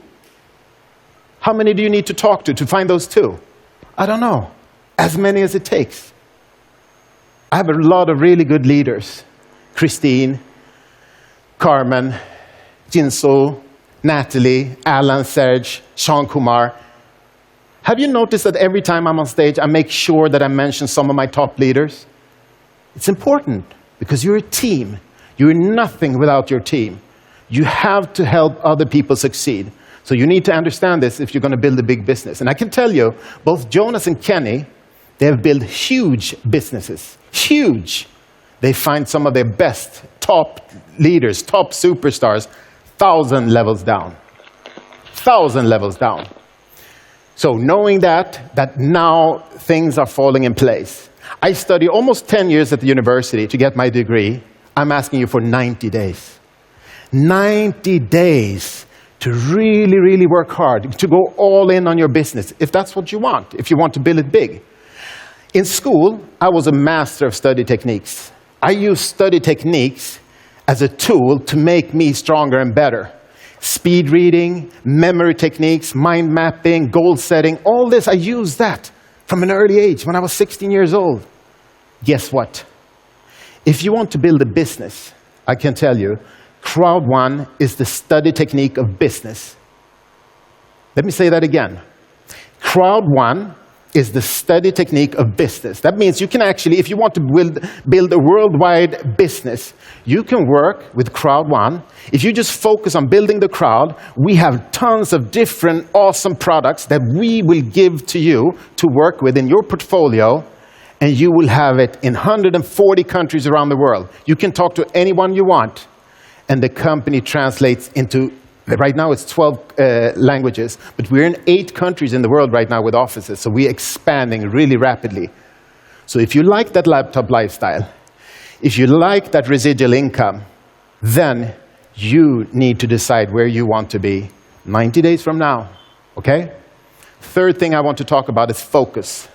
How many do you need to talk to find those 2? I don't know. As many as it takes. I have a lot of really good leaders. Christine, Carmen, Jinso, Natalie, Alan, Serge, Sean Kumar. Have you noticed that every time I'm on stage, I make sure that I mention some of my top leaders? It's important, because you're a team. You're nothing without your team. You have to help other people succeed. So you need to understand this if you're going to build a big business. And I can tell you, both Jonas and Kenny, they have built huge businesses. Huge. They find some of their best top leaders, top superstars, 1,000 levels down. 1,000 levels down. So knowing that now things are falling in place. I studied almost 10 years at the university to get my degree. I'm asking you for 90 days. 90 days to really, really work hard, to go all in on your business, if that's what you want, if you want to build it big. In school, I was a master of study techniques. I used study techniques as a tool to make me stronger and better. Speed reading, memory techniques, mind mapping, goal setting, all this, I used that from an early age, when I was 16 years old. Guess what? If you want to build a business, I can tell you, Crowd1 is the study technique of business. Let me say that again. Crowd1 is the study technique of business. That means you can actually, if you want to build a worldwide business, you can work with Crowd1. If you just focus on building the crowd, we have tons of different awesome products that we will give to you to work with in your portfolio, and you will have it in 140 countries around the world. You can talk to anyone you want, and the company translates into, right now it's 12 languages, but we're in 8 countries in the world right now with offices, so we're expanding really rapidly. So if you like that laptop lifestyle, if you like that residual income, then you need to decide where you want to be 90 days from now, okay? Third thing I want to talk about is focus.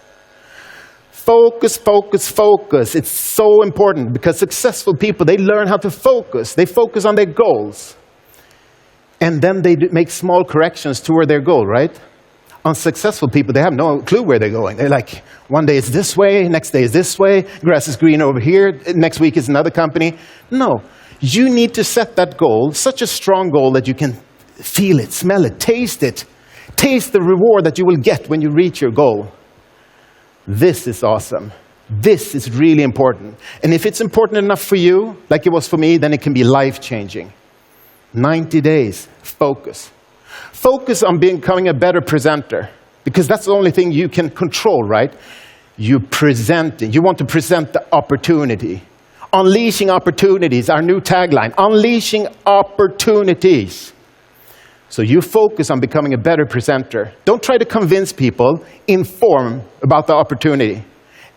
Focus, focus, focus. It's so important, because successful people, they learn how to focus. They focus on their goals. And then they make small corrections toward their goal, right? Unsuccessful people, they have no clue where they're going. They're like, one day it's this way, next day it's this way, grass is green over here, next week is another company. No, you need to set that goal, such a strong goal that you can feel it, smell it, taste it. Taste the reward that you will get when you reach your goal. This is awesome. This is really important. And if it's important enough for you, like it was for me, then it can be life-changing. 90 days, focus. Focus on becoming a better presenter, because that's the only thing you can control, right? You want to present the opportunity. Unleashing opportunities, our new tagline. Unleashing opportunities. So you focus on becoming a better presenter. Don't try to convince people, inform about the opportunity.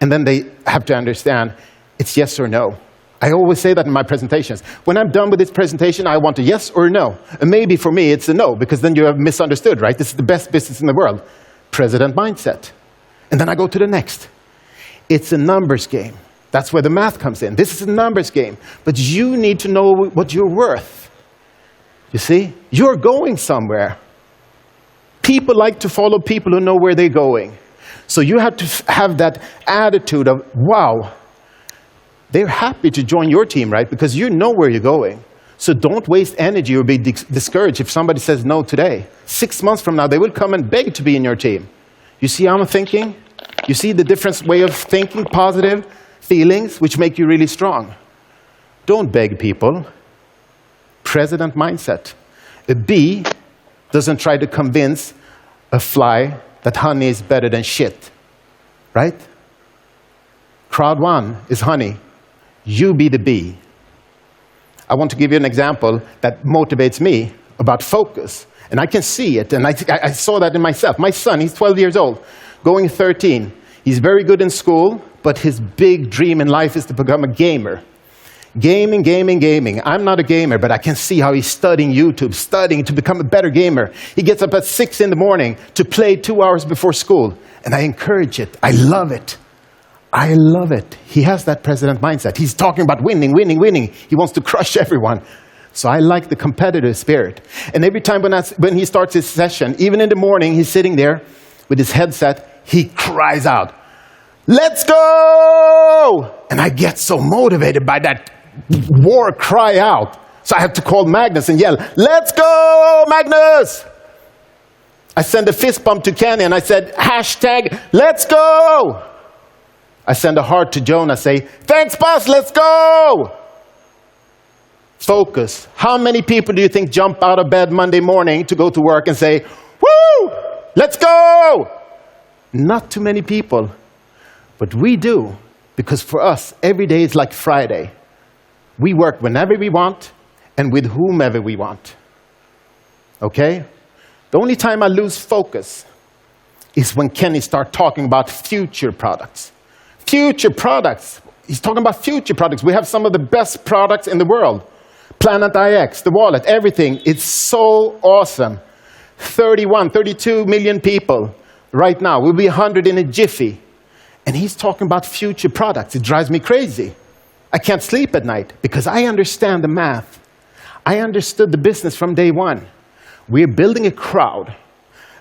And then they have to understand it's yes or no. I always say that in my presentations. When I'm done with this presentation, I want a yes or a no. And maybe for me, it's a no, because then you have misunderstood, right? This is the best business in the world. President mindset. And then I go to the next. It's a numbers game. That's where the math comes in. This is a numbers game. But you need to know what you're worth. You see? You're going somewhere. People like to follow people who know where they're going. So you have to have that attitude of, wow, they're happy to join your team, right? Because you know where you're going. So don't waste energy or be discouraged if somebody says no today. 6 months from now, they will come and beg to be in your team. You see how I'm thinking? You see the different way of thinking, positive feelings, which make you really strong. Don't beg people. President mindset. A bee doesn't try to convince a fly that honey is better than shit, right? Crowd1 is honey. You be the bee. I want to give you an example that motivates me about focus. And I can see it, and I saw that in myself. My son, he's 12 years old, going 13. He's very good in school, but his big dream in life is to become a gamer. Gaming, gaming, gaming. I'm not a gamer, but I can see how he's studying YouTube, studying to become a better gamer. He gets up at 6 in the morning to play 2 hours before school. And I encourage it. I love it. I love it. He has that president mindset. He's talking about winning, winning, winning. He wants to crush everyone. So I like the competitive spirit. And every time when he starts his session, even in the morning, he's sitting there with his headset, he cries out, "Let's go!" And I get so motivated by that war cry out. So I have to call Magnus and yell, "Let's go, Magnus!" I send a fist bump to Kenny and I said, hashtag, "Let's go!" I send a heart to Jonah, say, "Thanks, boss, let's go!" Focus. How many people do you think jump out of bed Monday morning to go to work and say, "Woo! Let's go!" Not too many people. But we do, because for us, every day is like Friday. We work whenever we want and with whomever we want. Okay? The only time I lose focus is when Kenny starts talking about future products. Future products. He's talking about future products. We have some of the best products in the world. Planet IX, the wallet, everything. It's so awesome. 32 million people right now. We'll be 100 in a jiffy. And he's talking about future products. It drives me crazy. I can't sleep at night because I understand the math. I understood the business from day one. We're building a crowd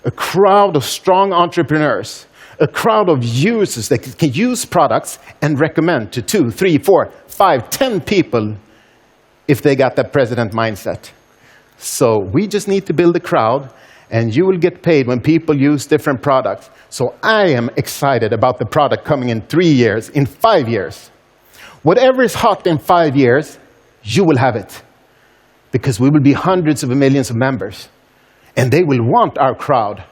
of strong entrepreneurs, a crowd of users that can use products and recommend to 2, 3, 4, 5, 10 people if they got that president mindset. So we just need to build a crowd, and you will get paid when people use different products. So I am excited about the product coming in 3 years, in 5 years. Whatever is hot in 5 years, you will have it. Because we will be hundreds of millions of members. And they will want our crowd.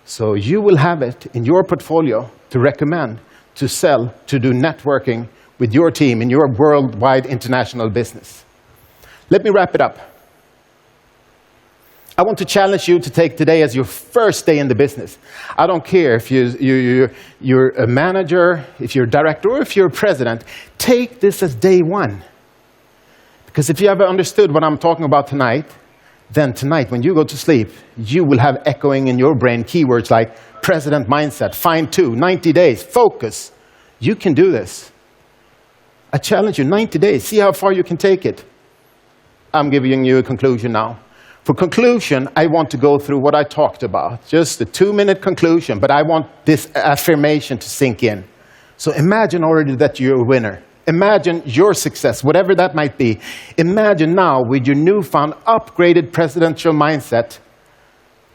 So you will have it in your portfolio to recommend, to sell, to do networking with your team in your worldwide international business. Let me wrap it up. I want to challenge you to take today as your first day in the business. I don't care if you're a manager, if you're a director, or if you're a president. Take this as day one. Because if you ever understood what I'm talking about tonight, then tonight when you go to sleep, you will have echoing in your brain keywords like president mindset, find 2, 90 days, focus. You can do this. I challenge you, 90 days, see how far you can take it. I'm giving you a conclusion now. For conclusion, I want to go through what I talked about, just a 2-minute conclusion, but I want this affirmation to sink in. So imagine already that you're a winner. Imagine your success, whatever that might be. Imagine now with your newfound, upgraded presidential mindset,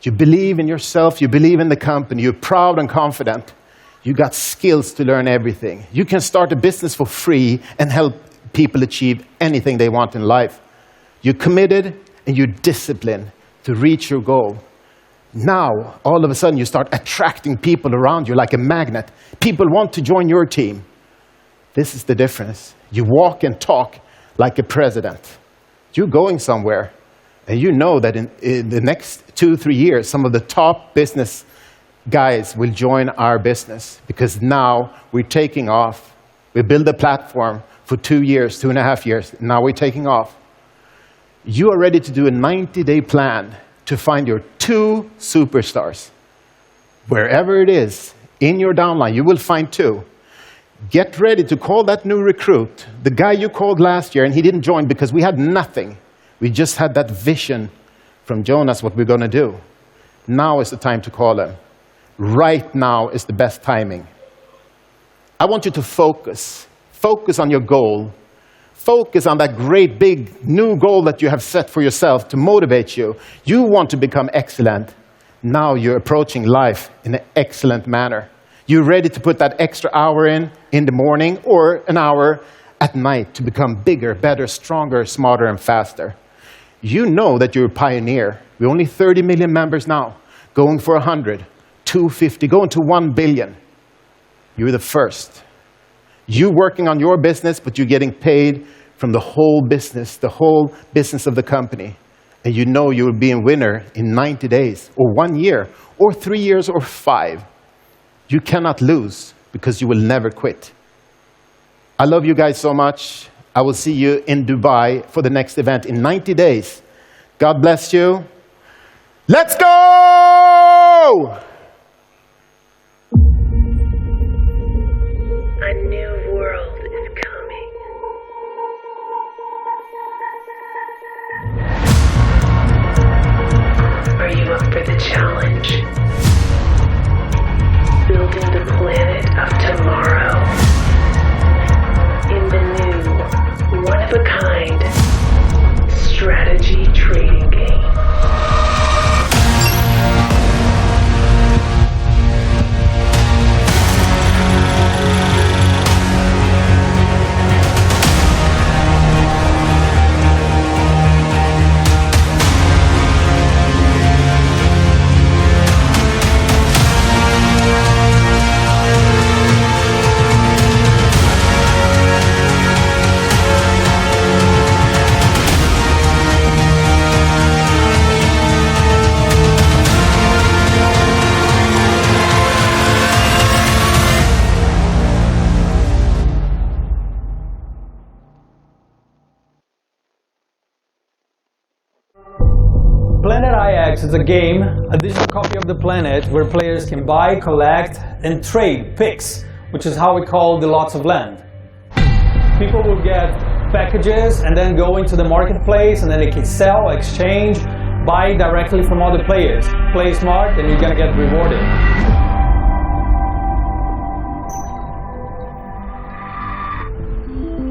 you believe in yourself, you believe in the company, you're proud and confident. You got skills to learn everything. You can start a business for free and help people achieve anything they want in life. You're committed and you're disciplined to reach your goal. Now, all of a sudden, you start attracting people around you like a magnet. People want to join your team. This is the difference. You walk and talk like a president. You're going somewhere. And you know that in the next 2-3 years, some of the top business guys will join our business because now we're taking off. We build a platform for 2 years, 2.5 years. Now we're taking off. You are ready to do a 90-day plan to find your 2 superstars. Wherever it is, in your downline, you will find 2. Get ready to call that new recruit, the guy you called last year and he didn't join because we had nothing. We just had that vision from Jonas, what we're going to do. Now is the time to call him. Right now is the best timing. I want you to focus. Focus on your goal. Focus on that great big new goal that you have set for yourself to motivate you. You want to become excellent. Now you're approaching life in an excellent manner. You're ready to put that extra hour in the morning or an hour at night to become bigger, better, stronger, smarter, and faster. You know that you're a pioneer. We're only 30 million members now, going for 100, 250, going to 1 billion. You're the first. You're working on your business, but you're getting paid from the whole business of the company. And you know you'll be a winner in 90 days, or 1 year, or 3 years, or 5. You cannot lose because you will never quit. I love you guys so much. I will see you in Dubai for the next event in 90 days. God bless you. Let's go! A new world is coming. Are you up for the challenge? Building the planet of tomorrow in the new, one-of-a-kind strategy trading game. Planet IX is a game, a digital copy of the planet, where players can buy, collect, and trade picks, which is how we call the lots of land. People will get packages and then go into the marketplace, and then they can sell, exchange, buy directly from other players. Play smart and you're gonna get rewarded.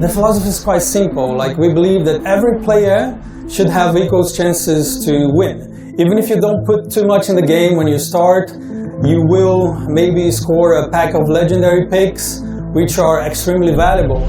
The philosophy is quite simple. Like, we believe that every player should have equal chances to win. Even if you don't put too much in the game when you start, you will maybe score a pack of legendary picks, which are extremely valuable.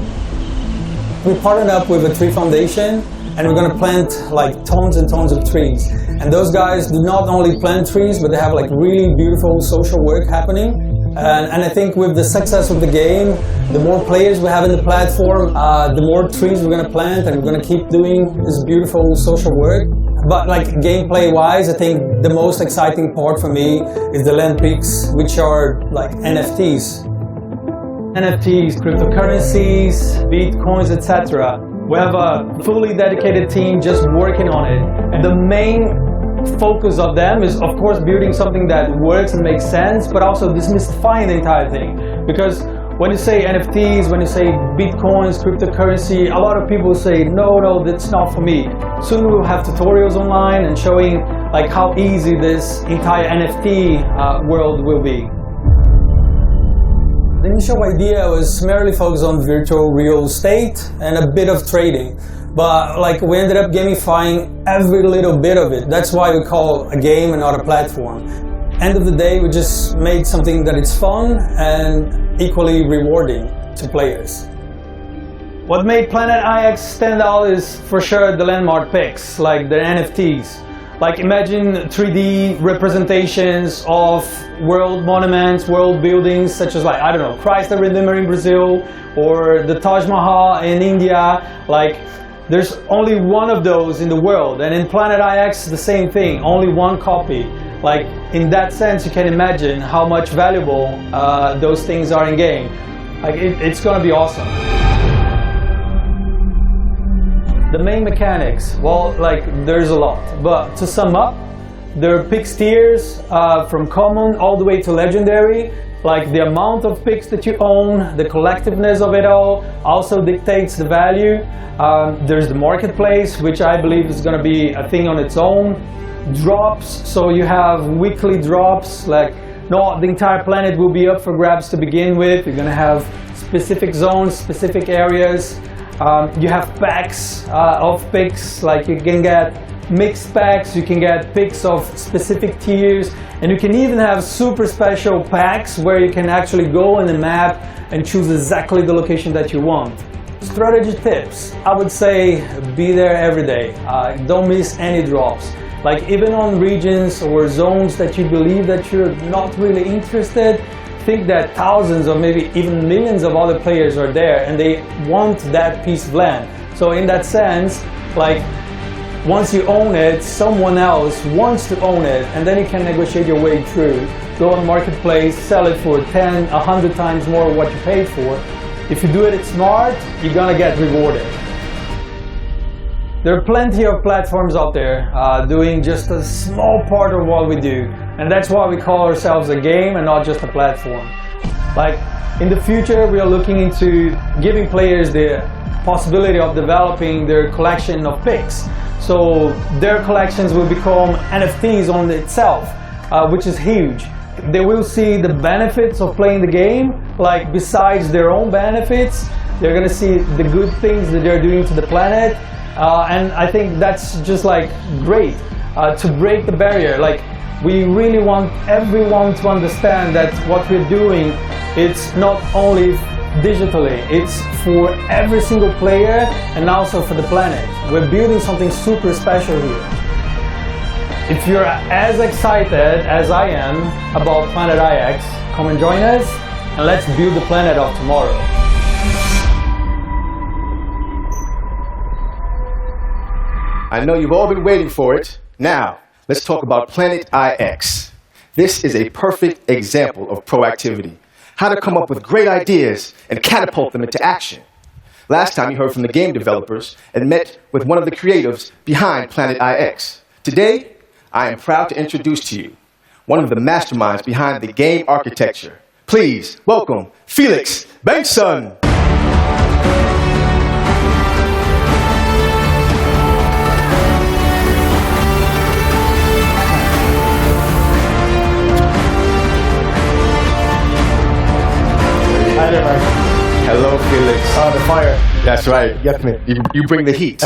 We partnered up with a tree foundation, and we're going to plant like tons and tons of trees. And those guys do not only plant trees, but they have like really beautiful social work happening. And I think with the success of the game, the more players we have in the platform, the more trees we're going to plant, and we're going to keep doing this beautiful social work. But like gameplay-wise, I think the most exciting part for me is the land picks, which are like NFTs. NFTs, cryptocurrencies, bitcoins, etc. We have a fully dedicated team just working on it. And the main focus of them is, of course, building something that works and makes sense, but also demystifying the entire thing. Because when you say NFTs, when you say bitcoins, cryptocurrency, a lot of people say, no, that's not for me. Soon we'll have tutorials online and showing like how easy this entire NFT world will be. The initial idea was merely focused on virtual real estate and a bit of trading. But like we ended up gamifying every little bit of it. That's why we call a game and not a platform. End of the day, we just made something that is fun and equally rewarding to players. What made Planet IX stand out is for sure the landmark picks, like the NFTs. Like imagine 3D representations of world monuments, world buildings, such as like, I don't know, Christ the Redeemer in Brazil, or the Taj Mahal in India. Like there's only one of those in the world, and in Planet IX, the same thing, only one copy. Like, in that sense, you can imagine how much valuable those things are in game. Like, it's gonna be awesome. The main mechanics, well, like, there's a lot, but to sum up, there are picks tiers from common all the way to legendary. Like, the amount of picks that you own, the collectiveness of it all also dictates the value. There's the marketplace, which I believe is going to be a thing on its own. Drops, so you have weekly drops, like not the entire planet will be up for grabs to begin with. You're going to have specific zones, specific areas. You have packs of picks, like you can get mixed packs, you can get picks of specific tiers, and you can even have super special packs where you can actually go on the map and choose exactly the location that you want. Strategy tips, I would say be there every day. Don't miss any drops. Like, even on regions or zones that you believe that you're not really interested, think that thousands or maybe even millions of other players are there and they want that piece of land. So in that sense, like, once you own it, someone else wants to own it, and then you can negotiate your way through. Go on marketplace, sell it for 10, 100 times more what you paid for. If you do it smart, you're gonna get rewarded. There are plenty of platforms out there doing just a small part of what we do, and that's why we call ourselves a game and not just a platform. Like, in the future, we are looking into giving players the possibility of developing their collection of picks. So their collections will become NFTs on itself, which is huge. They will see the benefits of playing the game, like besides their own benefits, they're gonna see the good things that they're doing to the planet. And I think that's just like great to break the barrier. Like, we really want everyone to understand that what we're doing, it's not only digitally, it's for every single player and also for the planet. We're building something super special here. If you're as excited as I am about Planet IX, come and join us and let's build the planet of tomorrow. I know you've all been waiting for it. Now, let's talk about Planet IX. This is a perfect example of proactivity. How to come up with great ideas and catapult them into action. Last time you heard from the game developers and met with one of the creatives behind Planet IX. Today, I am proud to introduce to you one of the masterminds behind the game architecture. Please welcome Felix Bengtsson. Hello, Felix. Oh, the fire. That's right. Get me. You bring the heat.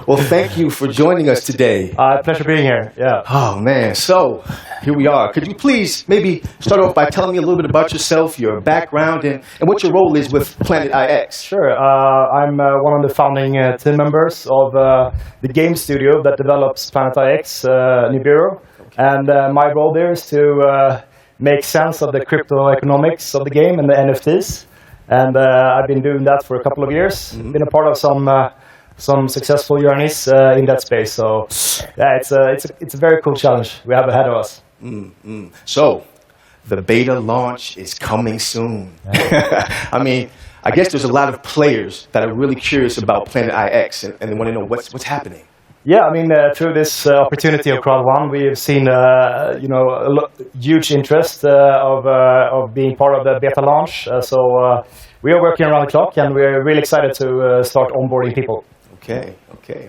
Well, thank you for joining us today. Pleasure being here. Yeah. Oh, man. So, here we are. Could you please maybe start off by telling me a little bit about yourself, your background, and what your role is with Planet IX? Sure. I'm one of the founding team members of the game studio that develops Planet IX, Nibiru. And my role there is to make sense of the crypto economics of the game and the NFTs. And I've been doing that for a couple of years. Been a part of some successful journeys in that space. So yeah, it's a very cool challenge we have ahead of us. So the beta launch is coming soon. I mean, I guess there's a lot of players that are really curious about Planet IX and they want to know what's happening. Yeah, I mean, through this opportunity of Crowd1, we've seen huge interest of being part of the beta launch. So we are working around the clock, and we're really excited to start onboarding people. Okay,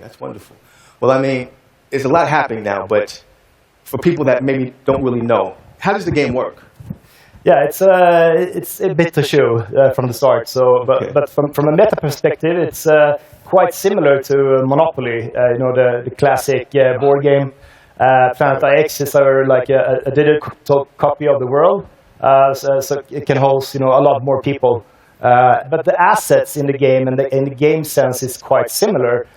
that's wonderful. Well, I mean, there's a lot happening now, but for people that maybe don't really know, how does the game work? Yeah, it's a bit to show from the start. So, but from a meta perspective, it's quite similar to Monopoly. The classic board game. Planet IX is like a digital copy of the world, so it can host a lot more people. But the assets in the game and in the game sense is quite similar.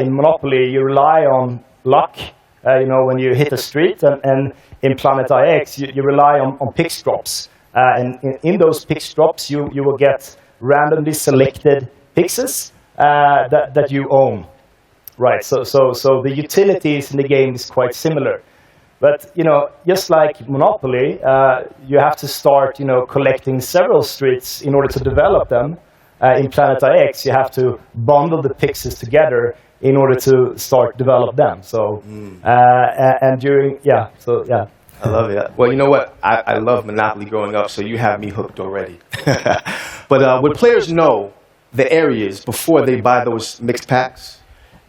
In Monopoly, you rely on luck. When you hit a street, and in Planet IX, you rely on picks drops. And in those picks drops, you will get randomly selected pixels that you own, right? So the utilities in the game is quite similar. But, just like Monopoly, you have to start, collecting several streets in order to develop them. In Planet IX, you have to bundle the pixels together in order to start develop them. So, and during, yeah. I love it. Well, you know what? I love Monopoly growing up, so you have me hooked already. But would players know the areas before they buy those mixed packs?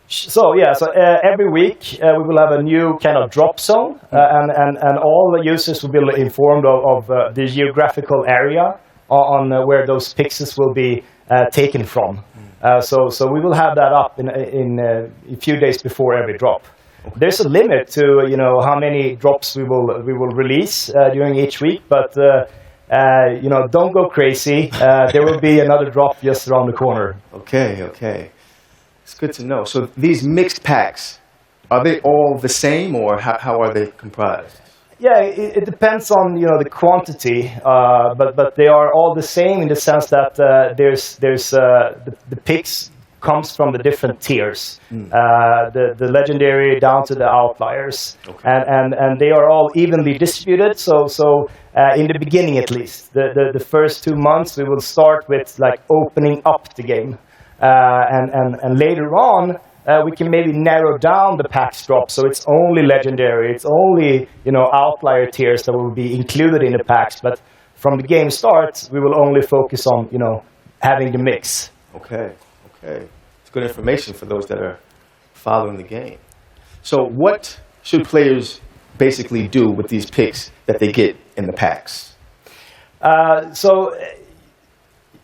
So every week we will have a new kind of drop zone, and all the users will be informed of the geographical area on where those pixels will be taken from. So we will have that up in a few days before every drop. Okay. There's a limit to how many drops we will release during each week, but don't go crazy. There will be another drop just around the corner. Okay. It's good to know. So these mixed packs, are they all the same, or how are they comprised? Yeah, it depends on the quantity, but they are all the same in the sense that there's the picks comes from the different tiers, the legendary down to the outliers, and they are all evenly distributed. So in the beginning, at least, the first 2 months, we will start with like opening up the game. And later on, we can maybe narrow down the packs drop, so it's only legendary, it's only outlier tiers that will be included in the packs. But from the game start, we will only focus on having the mix. Okay. It's good information for those that are following the game. So what should players basically do with these picks that they get in the packs?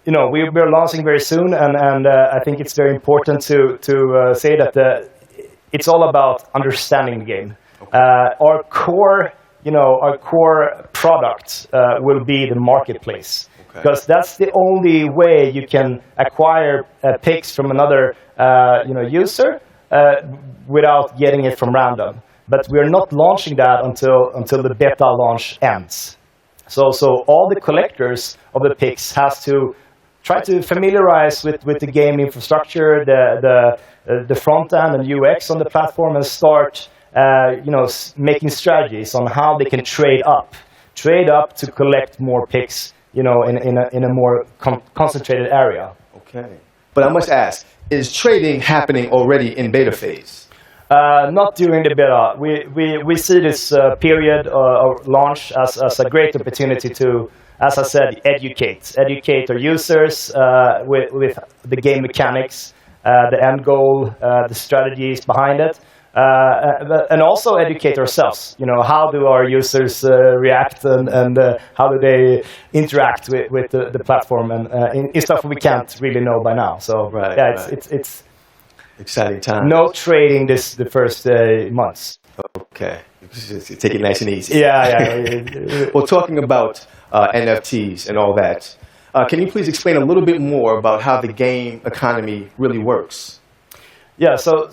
We're launching very soon, and I think it's very important to say that it's all about understanding the game. Our core product will be the marketplace, because that's the only way you can acquire picks from another user without getting it from random. But we're not launching that until the beta launch ends. So all the collectors of the picks has to try to familiarize with the game infrastructure, the front end and UX on the platform, and start making strategies on how they can trade up to collect more picks in a more concentrated area. Okay, but I must ask, is trading happening already in beta phase? Not during the beta. We see this period of launch as a great opportunity to, as I said, educate our users with the game mechanics, the end goal, the strategies behind it, and also educate ourselves. How do our users react, and how do they interact with the platform, and in stuff we can't really know by now. So it's exciting time. No trading the first months. Okay, take it nice and easy. Yeah. Well, talking about NFTs and all that, can you please explain a little bit more about how the game economy really works? Yeah, so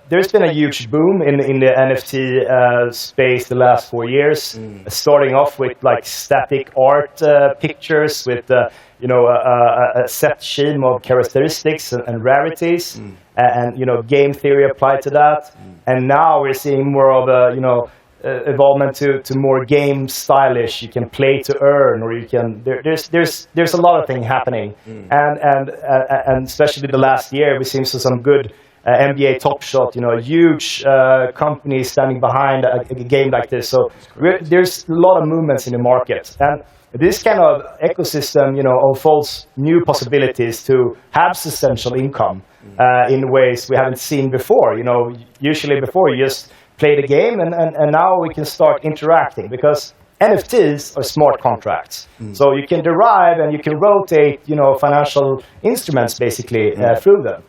there's been a huge boom in the NFT space the last 4 years, starting off with like static art pictures with a set scheme of characteristics and rarities, and game theory applied to that. And now we're seeing more of a evolvement to more game stylish. You can play to earn, or you can there's a lot of things happening, and especially the last year we've seen some good NBA Top Shot, huge companies standing behind a game like this. So there's a lot of movements in the market, and this kind of ecosystem unfolds new possibilities to have substantial income in ways we haven't seen before. Usually before you just play the game, and now we can start interacting, because NFTs are smart contracts. So you can derive and you can rotate, financial instruments basically through them.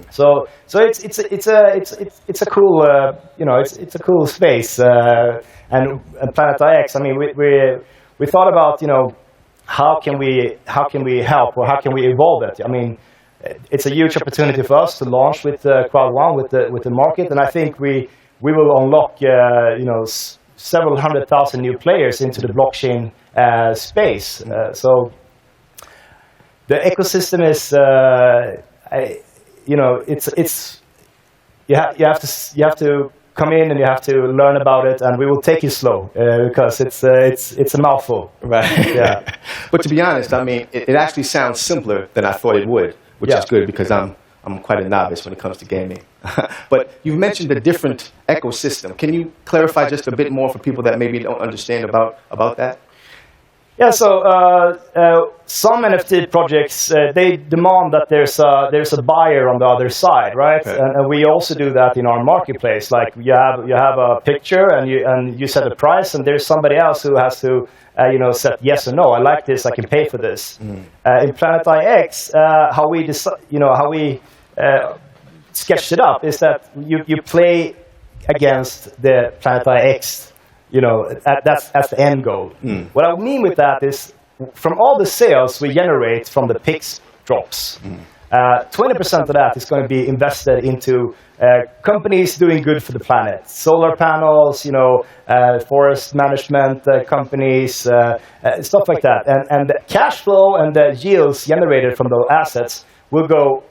So it's a cool it's a cool space, and Planet IX. I mean, we thought about how can we help, or how can we evolve it. I mean, it's a huge opportunity for us to launch with Crowd1 with the market, and I think we will unlock several 100,000 new players into the blockchain space. So the ecosystem is it's you have to come in and you have to learn about it, and we will take you slow because it's a mouthful. Right. Yeah. But to be honest, I mean, it actually sounds simpler than I thought it would, which is good because I'm quite a novice when it comes to gaming. But you've mentioned a different ecosystem. Can you clarify just a bit more for people that maybe don't understand about that? Yeah, so some NFT projects they demand that there's a buyer on the other side, right? Okay. And we also do that in our marketplace. Like you have a picture and you set a price, and there's somebody else who has to set yes or no. I like this. I can pay for this. In Planet IX, how we sketched it up is that you play against the Planet IX. That's the end goal. What I mean with that is, from all the sales we generate from the PIX drops, 20% of that is going to be invested into companies doing good for the planet. Solar panels, forest management companies, stuff like that. And the cash flow and the yields generated from those assets will go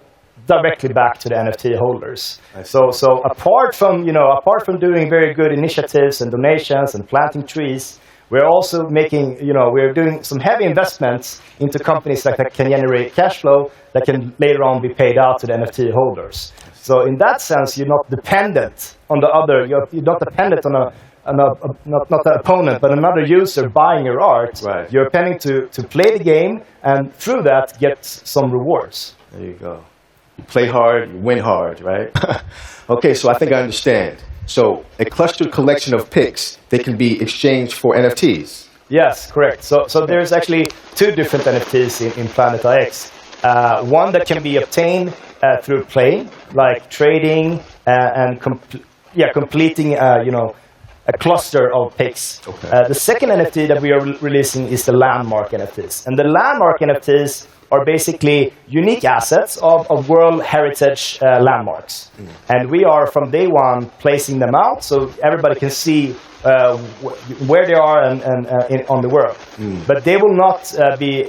directly back to the NFT holders. So apart from doing very good initiatives and donations and planting trees, we're also we're doing some heavy investments into companies that can generate cash flow that can later on be paid out to the NFT holders. So in that sense, you're not dependent on the other. You're not dependent on not the opponent, but another user buying your art. Right. You're planning to play the game and through that get some rewards. There you go. You play hard, you win hard, right? Okay, so I think I understand. So a clustered collection of picks, they can be exchanged for NFTs. Yes, correct. So there's actually two different NFTs in Planet IX. One that can be obtained through playing, like trading and completing a cluster of picks. Okay. The second NFT that we are releasing is the landmark NFTs. And the landmark NFTs are basically unique assets of World Heritage landmarks. And we are, from day one, placing them out so everybody can see where they are on the world. But they will not be,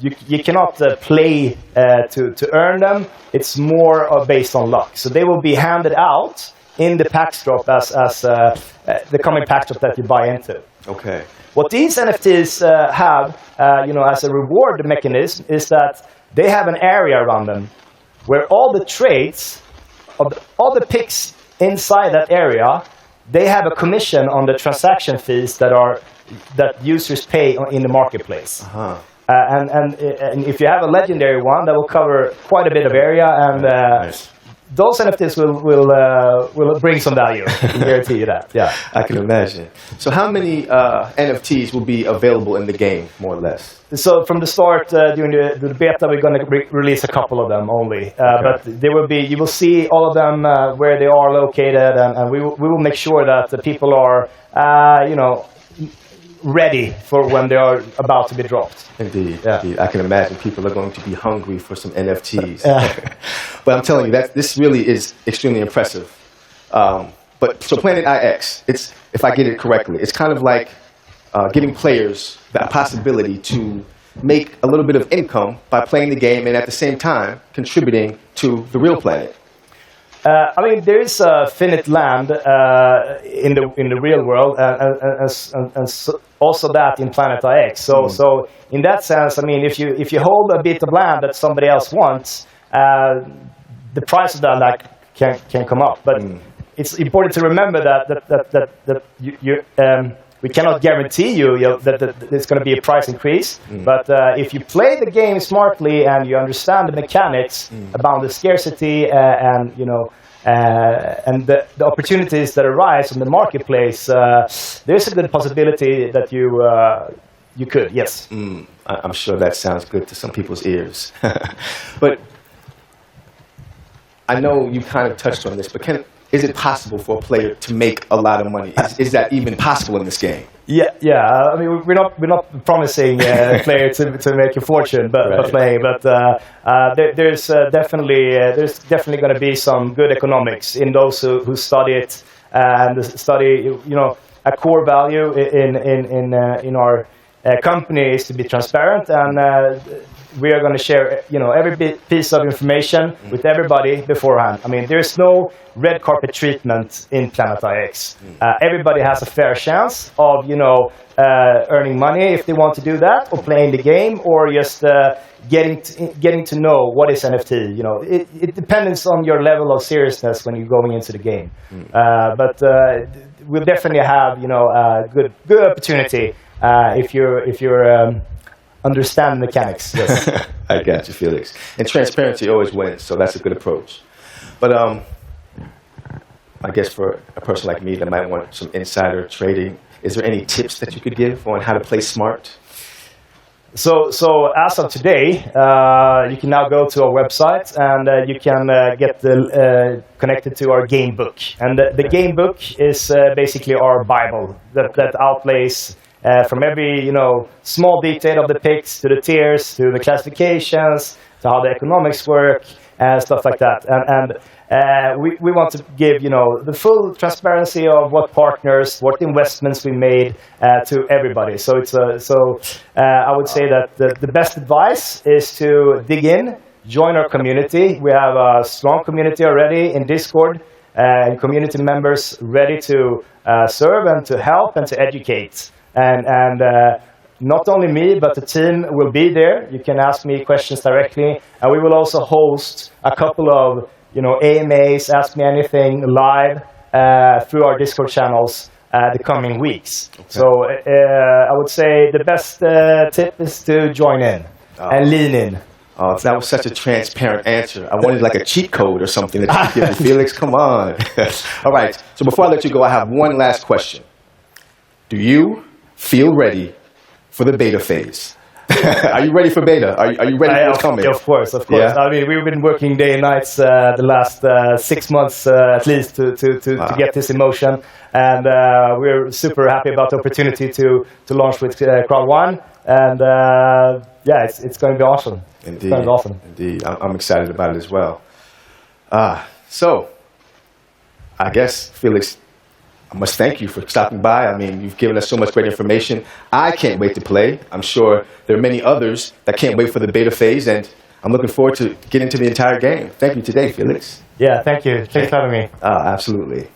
you cannot play to earn them. It's more based on luck. So they will be handed out in the PAX drop as the coming PAX drop that you buy into. Okay. What these NFTs have, as a reward mechanism, is that they have an area around them where all the trades, all the picks inside that area, they have a commission on the transaction fees that users pay in the marketplace. And if you have a legendary one, that will cover quite a bit of area, and nice. Those NFTs will bring some value. I can guarantee you that. Yeah, I can imagine. So how many NFTs will be available in the game, more or less? So from the start, during the beta, we're going to release a couple of them only. But they will be. You will see all of them where they are located, and we will make sure that the people are, ready for when they are about to be dropped. Indeed, indeed. I can imagine people are going to be hungry for some NFTs. But I'm telling you, that this really is extremely impressive. But so Planet IX, if I get it correctly, it's kind of like giving players the possibility to make a little bit of income by playing the game and at the same time contributing to the real planet. There is finite land in the real world, and also that in Planet IX. So in that sense, if you hold a bit of land that somebody else wants, the price of that can come up. But it's important to remember that we cannot guarantee you that there's going to be a price increase. But if you play the game smartly and you understand the mechanics about the scarcity and the opportunities that arise from the marketplace, there's a good possibility that you could, yes. I'm sure that sounds good to some people's ears. But I know you kind of touched on this, but is it possible for a player to make a lot of money? Is that even possible in this game? Yeah. We're not promising a player to make a fortune, by playing. But there's definitely going to be some good economics in those who study it and study. A core value in our company is to be transparent, and we are going to share, every piece of information with everybody beforehand. I mean, there's no red carpet treatment in Planet IX. Everybody has a fair chance of, earning money if they want to do that, or playing the game, or just getting to know what is NFT. It depends on your level of seriousness when you're going into the game. But we'll definitely have, a good opportunity if you're understand mechanics. Yes. I got you, Felix. And transparency always wins, so that's a good approach. But I guess for a person like me that might want some insider trading, is there any tips that you could give on how to play smart? So as of today, you can now go to our website and you can get connected to our game book. And the game book is basically our Bible that outlays from every small detail of the picks to the tiers to the classifications to how the economics work and stuff like that. And we want to give the full transparency of what partners, what investments we made to everybody. So I would say that the best advice is to dig in, join our community. We have a strong community already in Discord and community members ready to serve and to help and to educate. And not only me, but the team will be there. You can ask me questions directly. And we will also host a couple of AMAs, Ask Me Anything live through our Discord channels the coming weeks. Okay. So I would say the best tip is to join in and lean in. Oh, that was such a transparent answer. I wanted like a cheat code or something that you could give me. Felix, come on. All right, so before I let you go, I have one last question. Do you feel ready for the beta phase? Are you ready for beta? Are you ready for what's coming? Of course. Yeah? I mean, we've been working day and nights the last 6 months at least to get this in motion. And we're super happy about the opportunity to launch with Crowd1. And it's going to be awesome. Indeed. It's going to be awesome. Indeed. I'm excited about it as well. So, I guess, Felix, I must thank you for stopping by. I mean, you've given us so much great information. I can't wait to play. I'm sure there are many others that can't wait for the beta phase, and I'm looking forward to getting to the entire game. Thank you today, Felix. Yeah, thank you. Thanks for having me. Absolutely.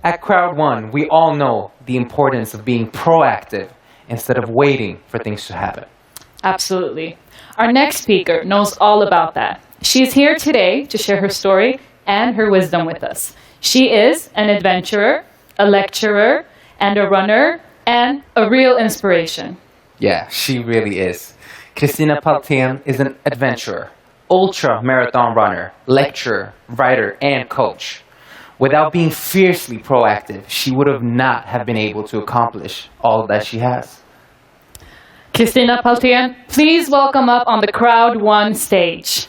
At Crowd1, we all know the importance of being proactive instead of waiting for things to happen. Absolutely. Our next speaker knows all about that. She's here today to share her story and her wisdom with us. She is an adventurer, a lecturer, and a runner, and a real inspiration. Yeah, she really is. Kristina Paltén is an adventurer, ultra-marathon runner, lecturer, writer, and coach. Without being fiercely proactive, she would have not have been able to accomplish all that she has. Kristina Paltén, please welcome up on the Crowd1 stage.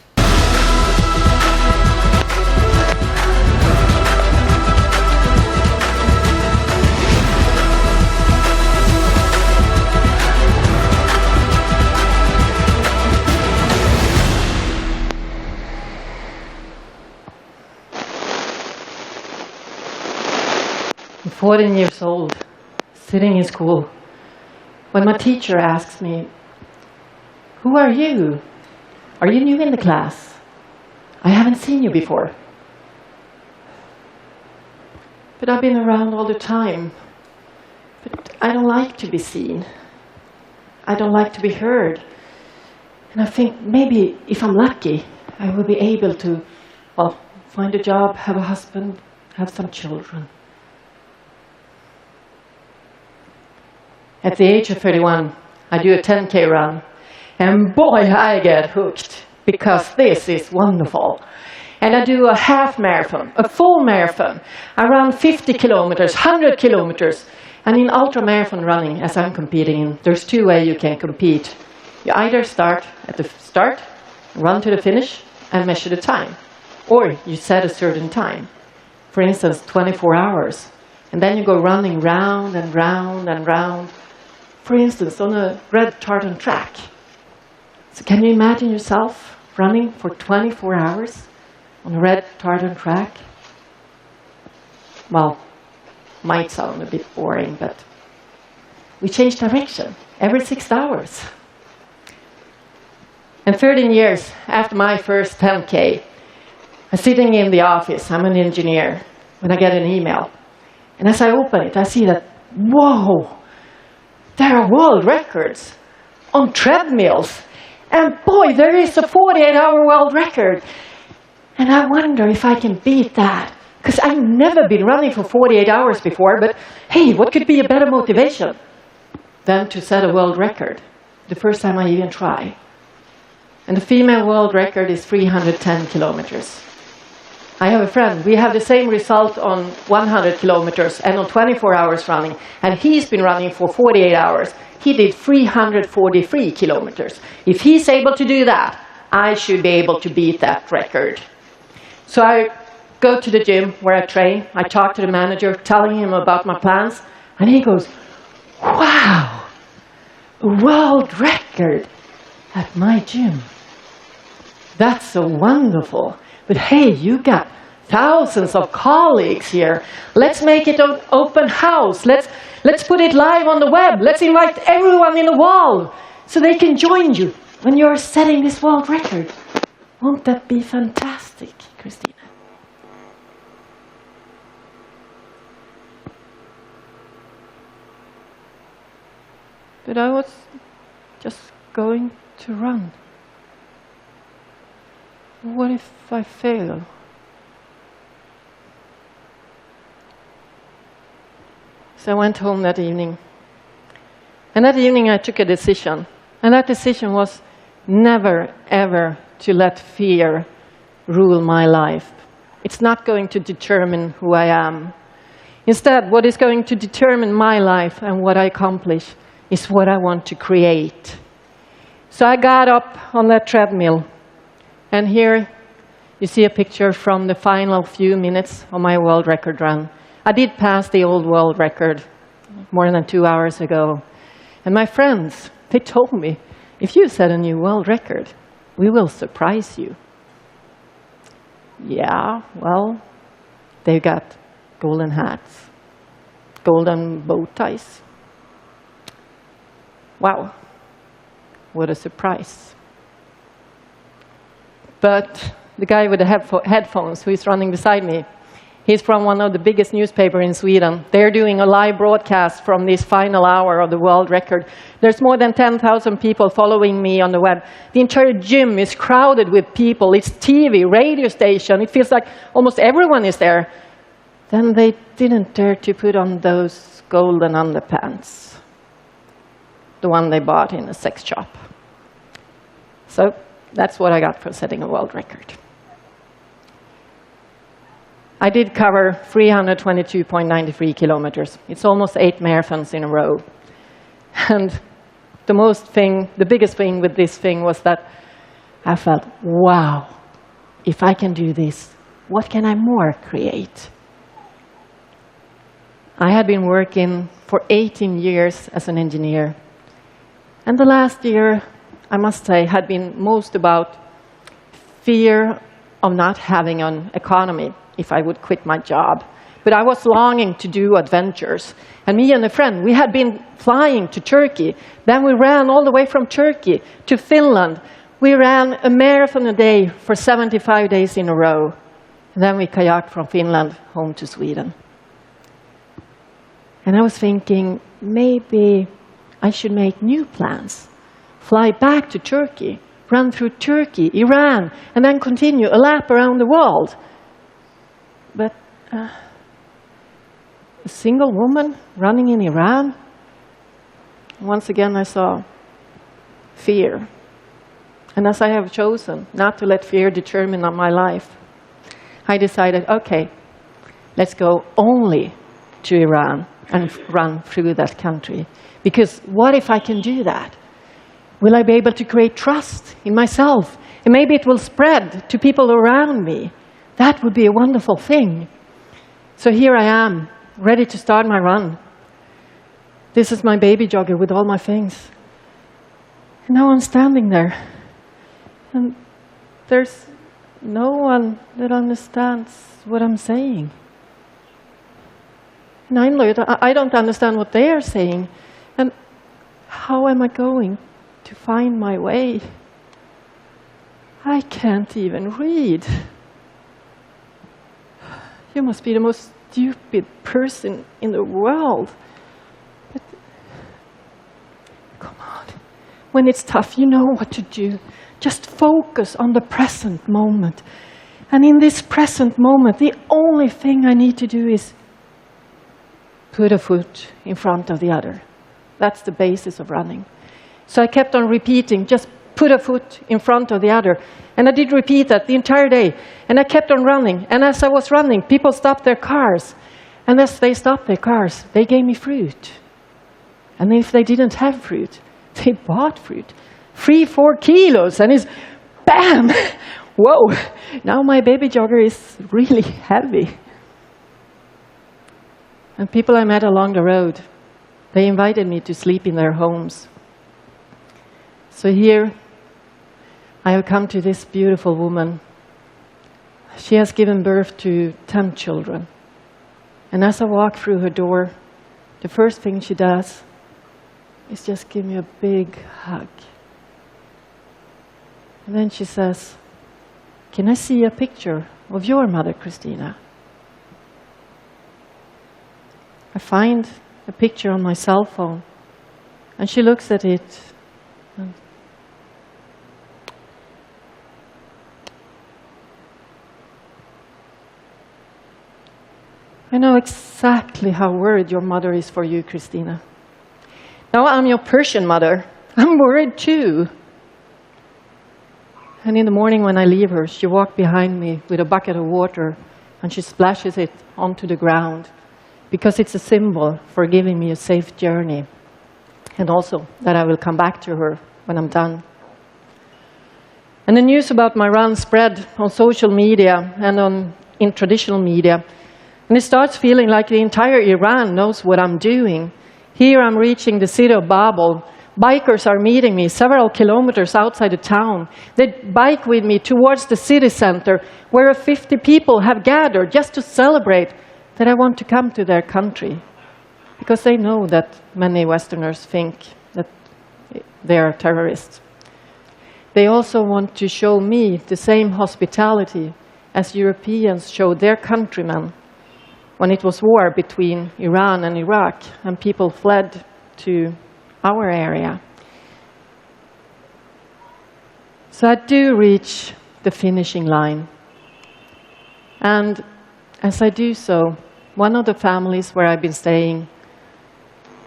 I'm 14 years old, sitting in school, when my teacher asks me, "Who are you? Are you new in the class? I haven't seen you before." But I've been around all the time. But I don't like to be seen. I don't like to be heard. And I think maybe if I'm lucky, I will be able to, find a job, have a husband, have some children. At the age of 31, I do a 10K run, and boy, I get hooked, because this is wonderful. And I do a half marathon, a full marathon. I run 50 kilometers, 100 kilometers. And in ultra-marathon running, as I'm competing in, there's two ways you can compete. You either start at the start, run to the finish, and measure the time. Or you set a certain time. For instance, 24 hours. And then you go running round and round and round. For instance, on a red tartan track. So can you imagine yourself running for 24 hours on a red tartan track? Well, might sound a bit boring, but we change direction every 6 hours. And 13 years after my first 10K, I'm sitting in the office, I'm an engineer, when I get an email. And as I open it, I see that, whoa, there are world records on treadmills. And boy, there is a 48-hour world record. And I wonder if I can beat that. Because I've never been running for 48 hours before, but hey, what could be a better motivation than to set a world record the first time I even try? And the female world record is 310 kilometers. I have a friend, we have the same result on 100 kilometers and on 24 hours running, and he's been running for 48 hours. He did 343 kilometers. If he's able to do that, I should be able to beat that record. So I go to the gym where I train. I talk to the manager, telling him about my plans. And he goes, wow, a world record at my gym. That's so wonderful. But hey, you got thousands of colleagues here. Let's make it an open house. Let's put it live on the web. Let's invite everyone in the world so they can join you when you're setting this world record. Won't that be fantastic, Christina? But I was just going to run. What if I fail? So I went home that evening. And that evening I took a decision. And that decision was never, ever to let fear rule my life. It's not going to determine who I am. Instead, what is going to determine my life and what I accomplish is what I want to create. So I got up on that treadmill. And here you see a picture from the final few minutes of my world record run. I did pass the old world record more than 2 hours ago. And my friends, they told me, if you set a new world record, we will surprise you. Yeah, well, they got golden hats, golden bow ties. Wow, what a surprise. But the guy with the headphones who is running beside me, he's from one of the biggest newspapers in Sweden. They're doing a live broadcast from this final hour of the world record. There's more than 10,000 people following me on the web. The entire gym is crowded with people. It's TV, radio station. It feels like almost everyone is there. Then they didn't dare to put on those golden underpants, the one they bought in a sex shop. So that's what I got for setting a world record. I did cover 322.93 kilometers. It's almost 8 marathons in a row. And the biggest thing with this thing was that I felt, wow, if I can do this, what can I more create? I had been working for 18 years as an engineer. And the last year, I must say, had been most about fear of not having an economy if I would quit my job. But I was longing to do adventures. And me and a friend, we had been flying to Turkey. Then we ran all the way from Turkey to Finland. We ran a marathon a day for 75 days in a row. And then we kayaked from Finland home to Sweden. And I was thinking, maybe I should make new plans. Fly back to Turkey, run through Turkey, Iran, and then continue a lap around the world. But a single woman running in Iran? Once again I saw fear. And as I have chosen not to let fear determine my life, I decided, okay, let's go only to Iran and run through that country. Because what if I can do that? Will I be able to create trust in myself? And maybe it will spread to people around me. That would be a wonderful thing. So here I am, ready to start my run. This is my baby jogger with all my things. And now I'm standing there. And there's no one that understands what I'm saying. And I don't understand what they are saying. And how am I going to find my way? I can't even read. You must be the most stupid person in the world. But come on. When it's tough, you know what to do. Just focus on the present moment. And in this present moment, the only thing I need to do is put a foot in front of the other. That's the basis of running. So I kept on repeating, just put a foot in front of the other. And I did repeat that the entire day. And I kept on running. And as I was running, people stopped their cars. And as they stopped their cars, they gave me fruit. And if they didn't have fruit, they bought fruit. 3-4 kilos. And it's bam! Whoa! Now my baby jogger is really heavy. And people I met along the road, they invited me to sleep in their homes. So here, I have come to this beautiful woman. She has given birth to 10 children. And as I walk through her door, the first thing she does is just give me a big hug. And then she says, "Can I see a picture of your mother, Christina?" I find a picture on my cell phone, and she looks at it. And I know exactly how worried your mother is for you, Christina. Now I'm your Persian mother. I'm worried too. And in the morning when I leave her, she walks behind me with a bucket of water and she splashes it onto the ground because it's a symbol for giving me a safe journey and also that I will come back to her when I'm done. And the news about my run spread on social media and in traditional media. And it starts feeling like the entire Iran knows what I'm doing. Here I'm reaching the city of Babel. Bikers are meeting me several kilometers outside the town. They bike with me towards the city center where 50 people have gathered just to celebrate that I want to come to their country. Because they know that many Westerners think that they are terrorists. They also want to show me the same hospitality as Europeans showed their countrymen when it was war between Iran and Iraq and people fled to our area. So I do reach the finishing line. And as I do so, one of the families where I've been staying,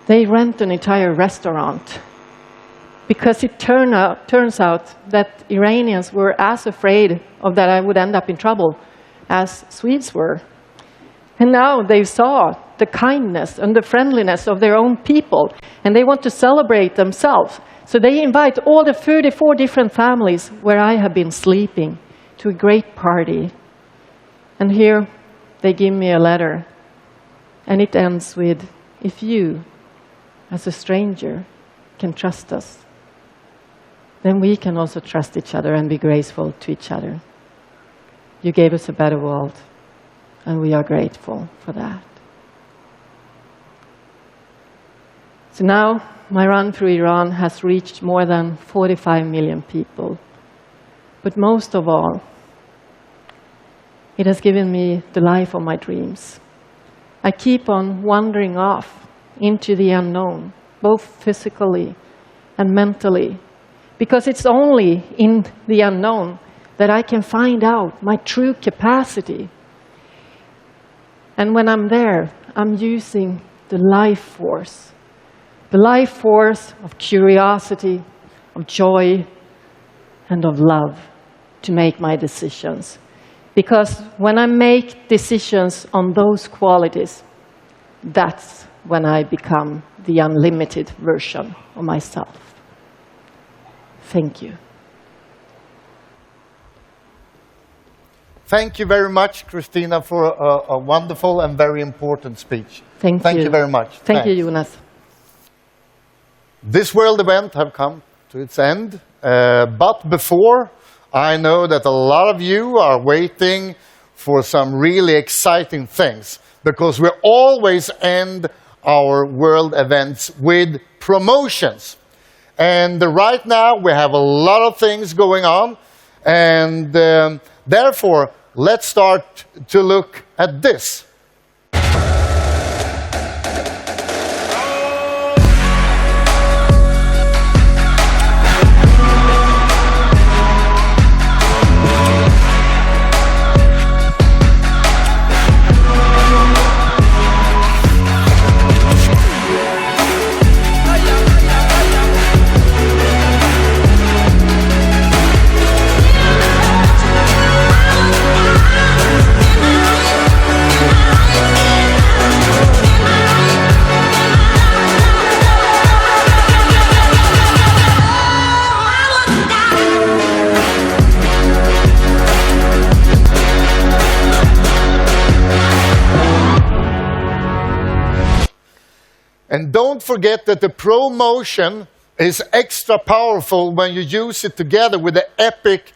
they rent an entire restaurant because it turns out that Iranians were as afraid of that I would end up in trouble as Swedes were. And now they saw the kindness and the friendliness of their own people, and they want to celebrate themselves. So they invite all the 34 different families where I have been sleeping to a great party. And here they give me a letter, and it ends with, "If you, as a stranger, can trust us, then we can also trust each other and be graceful to each other. You gave us a better world. And we are grateful for that." So now my run through Iran has reached more than 45 million people. But most of all, it has given me the life of my dreams. I keep on wandering off into the unknown, both physically and mentally, because it's only in the unknown that I can find out my true capacity. And when I'm there, I'm using the life force of curiosity, of joy, and of love to make my decisions. Because when I make decisions on those qualities, that's when I become the unlimited version of myself. Thank you. Thank you very much, Christina, for a wonderful and very important speech. Thank you. You very much. Thank you, Jonas. This world event have come to its end, but before, I know that a lot of you are waiting for some really exciting things, because we always end our world events with promotions. And right now we have a lot of things going on, and therefore let's start to look at this. And don't forget that the promotion is extra powerful when you use it together with the epic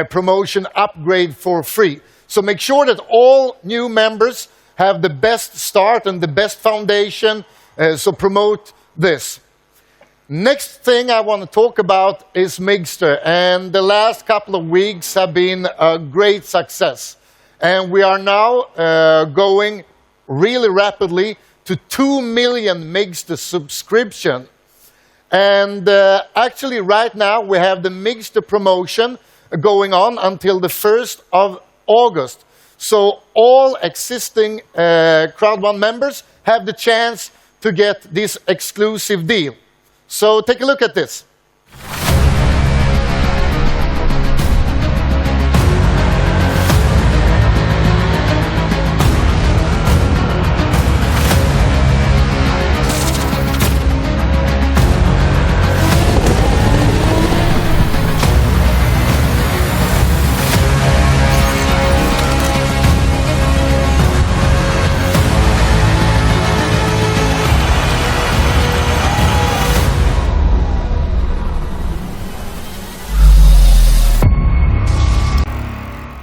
promotion upgrade for free. So make sure that all new members have the best start and the best foundation, so promote this. Next thing I want to talk about is Migster, and the last couple of weeks have been a great success. And we are now going really rapidly to 2 million Migster subscription. And actually right now we have the Migster promotion going on until the 1st of August. So all existing Crowd1 members have the chance to get this exclusive deal. So take a look at this.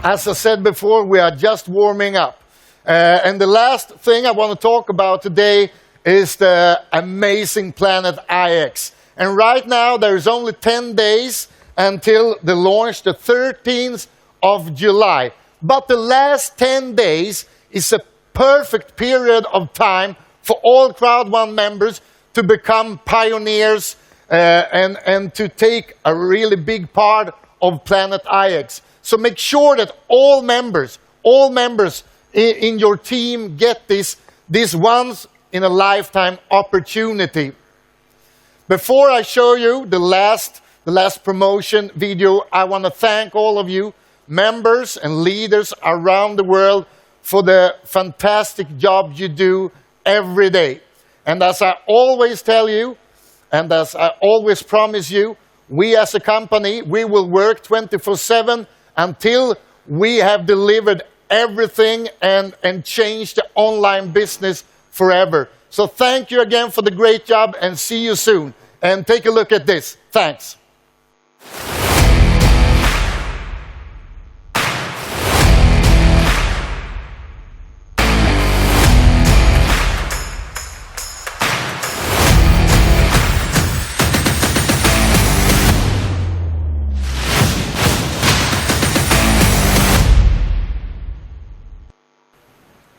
As I said before, we are just warming up. And the last thing I want to talk about today is the amazing planet IX. And right now, there's only 10 days until the launch, the 13th of July. But the last 10 days is a perfect period of time for all Crowd1 members to become pioneers and to take a really big part of Planet IX. So make sure that all members in your team get this once in a lifetime opportunity. Before I show you the last promotion video, I want to thank all of you, members and leaders around the world, for the fantastic job you do every day. And as I always tell you, and as I always promise you, we as a company, we will work 24/7 until we have delivered everything and changed the online business forever. So thank you again for the great job, and see you soon. And take a look at this. Thanks.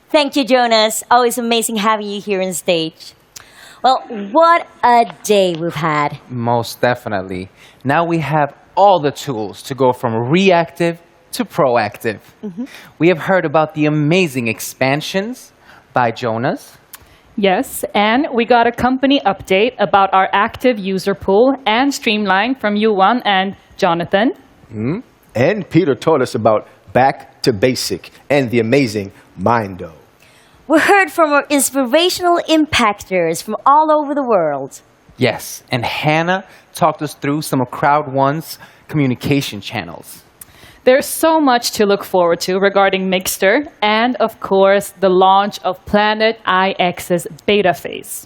Thank you, Jonas. Always amazing having you here on stage. Well, what a day we've had. Most definitely. Now we have all the tools to go from reactive to proactive. We have heard about the amazing expansions by Jonas. Yes, and we got a company update about our active user pool and Streamline from Johan and Jonathan. And Peter taught us about Back to Basic and the amazing Mindo. We heard from our inspirational impactors from all over the world. Yes, and Hannah talked us through some of Crowd1's communication channels. There's so much to look forward to regarding Mixter and, of course, the launch of Planet IX's beta phase.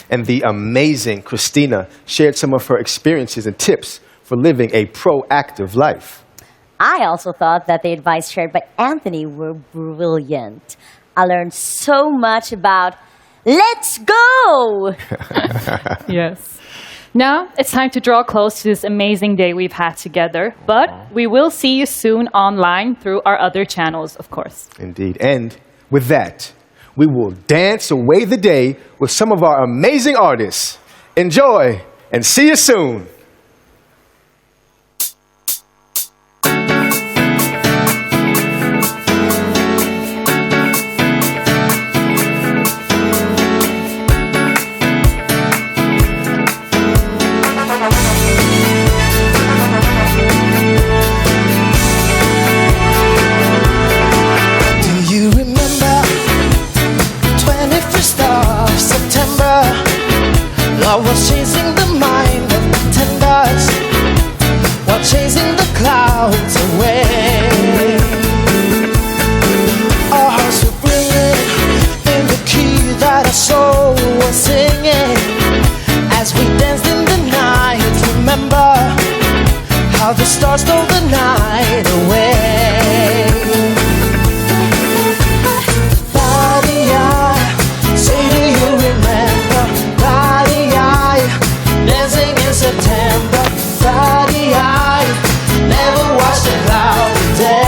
And the amazing Christina shared some of her experiences and tips for living a proactive life. I also thought that the advice shared by Anthony were brilliant. I learned so much about let's go! Yes. Now it's time to draw close to this amazing day we've had together, but we will see you soon online through our other channels, of course. Indeed. And with that, we will dance away the day with some of our amazing artists. Enjoy and see you soon. I was chasing the mind of pretenders while chasing the clouds away. Our hearts were bringing in the key that our soul was singing as we danced in the night. Remember how the stars stole the night away. Say, do you remember? Dancing in September, Friday, I never watched a cloudy day.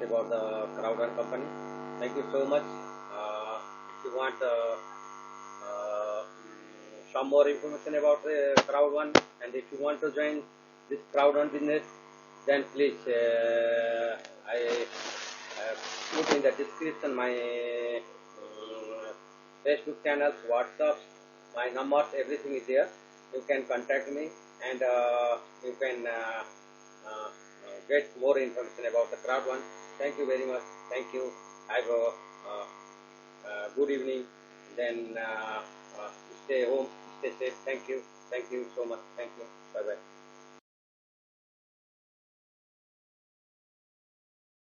About the Crowd1 company. Thank you so much. If you want some more information about Crowd1, and if you want to join this Crowd1 business, then please I put in the description my Facebook channels, WhatsApp, my numbers, everything is there. You can contact me and you can get more information about the Crowd1. Thank you very much. Thank you. Have a good evening. Then stay home, stay safe. Thank you. Thank you so much. Thank you. Bye bye.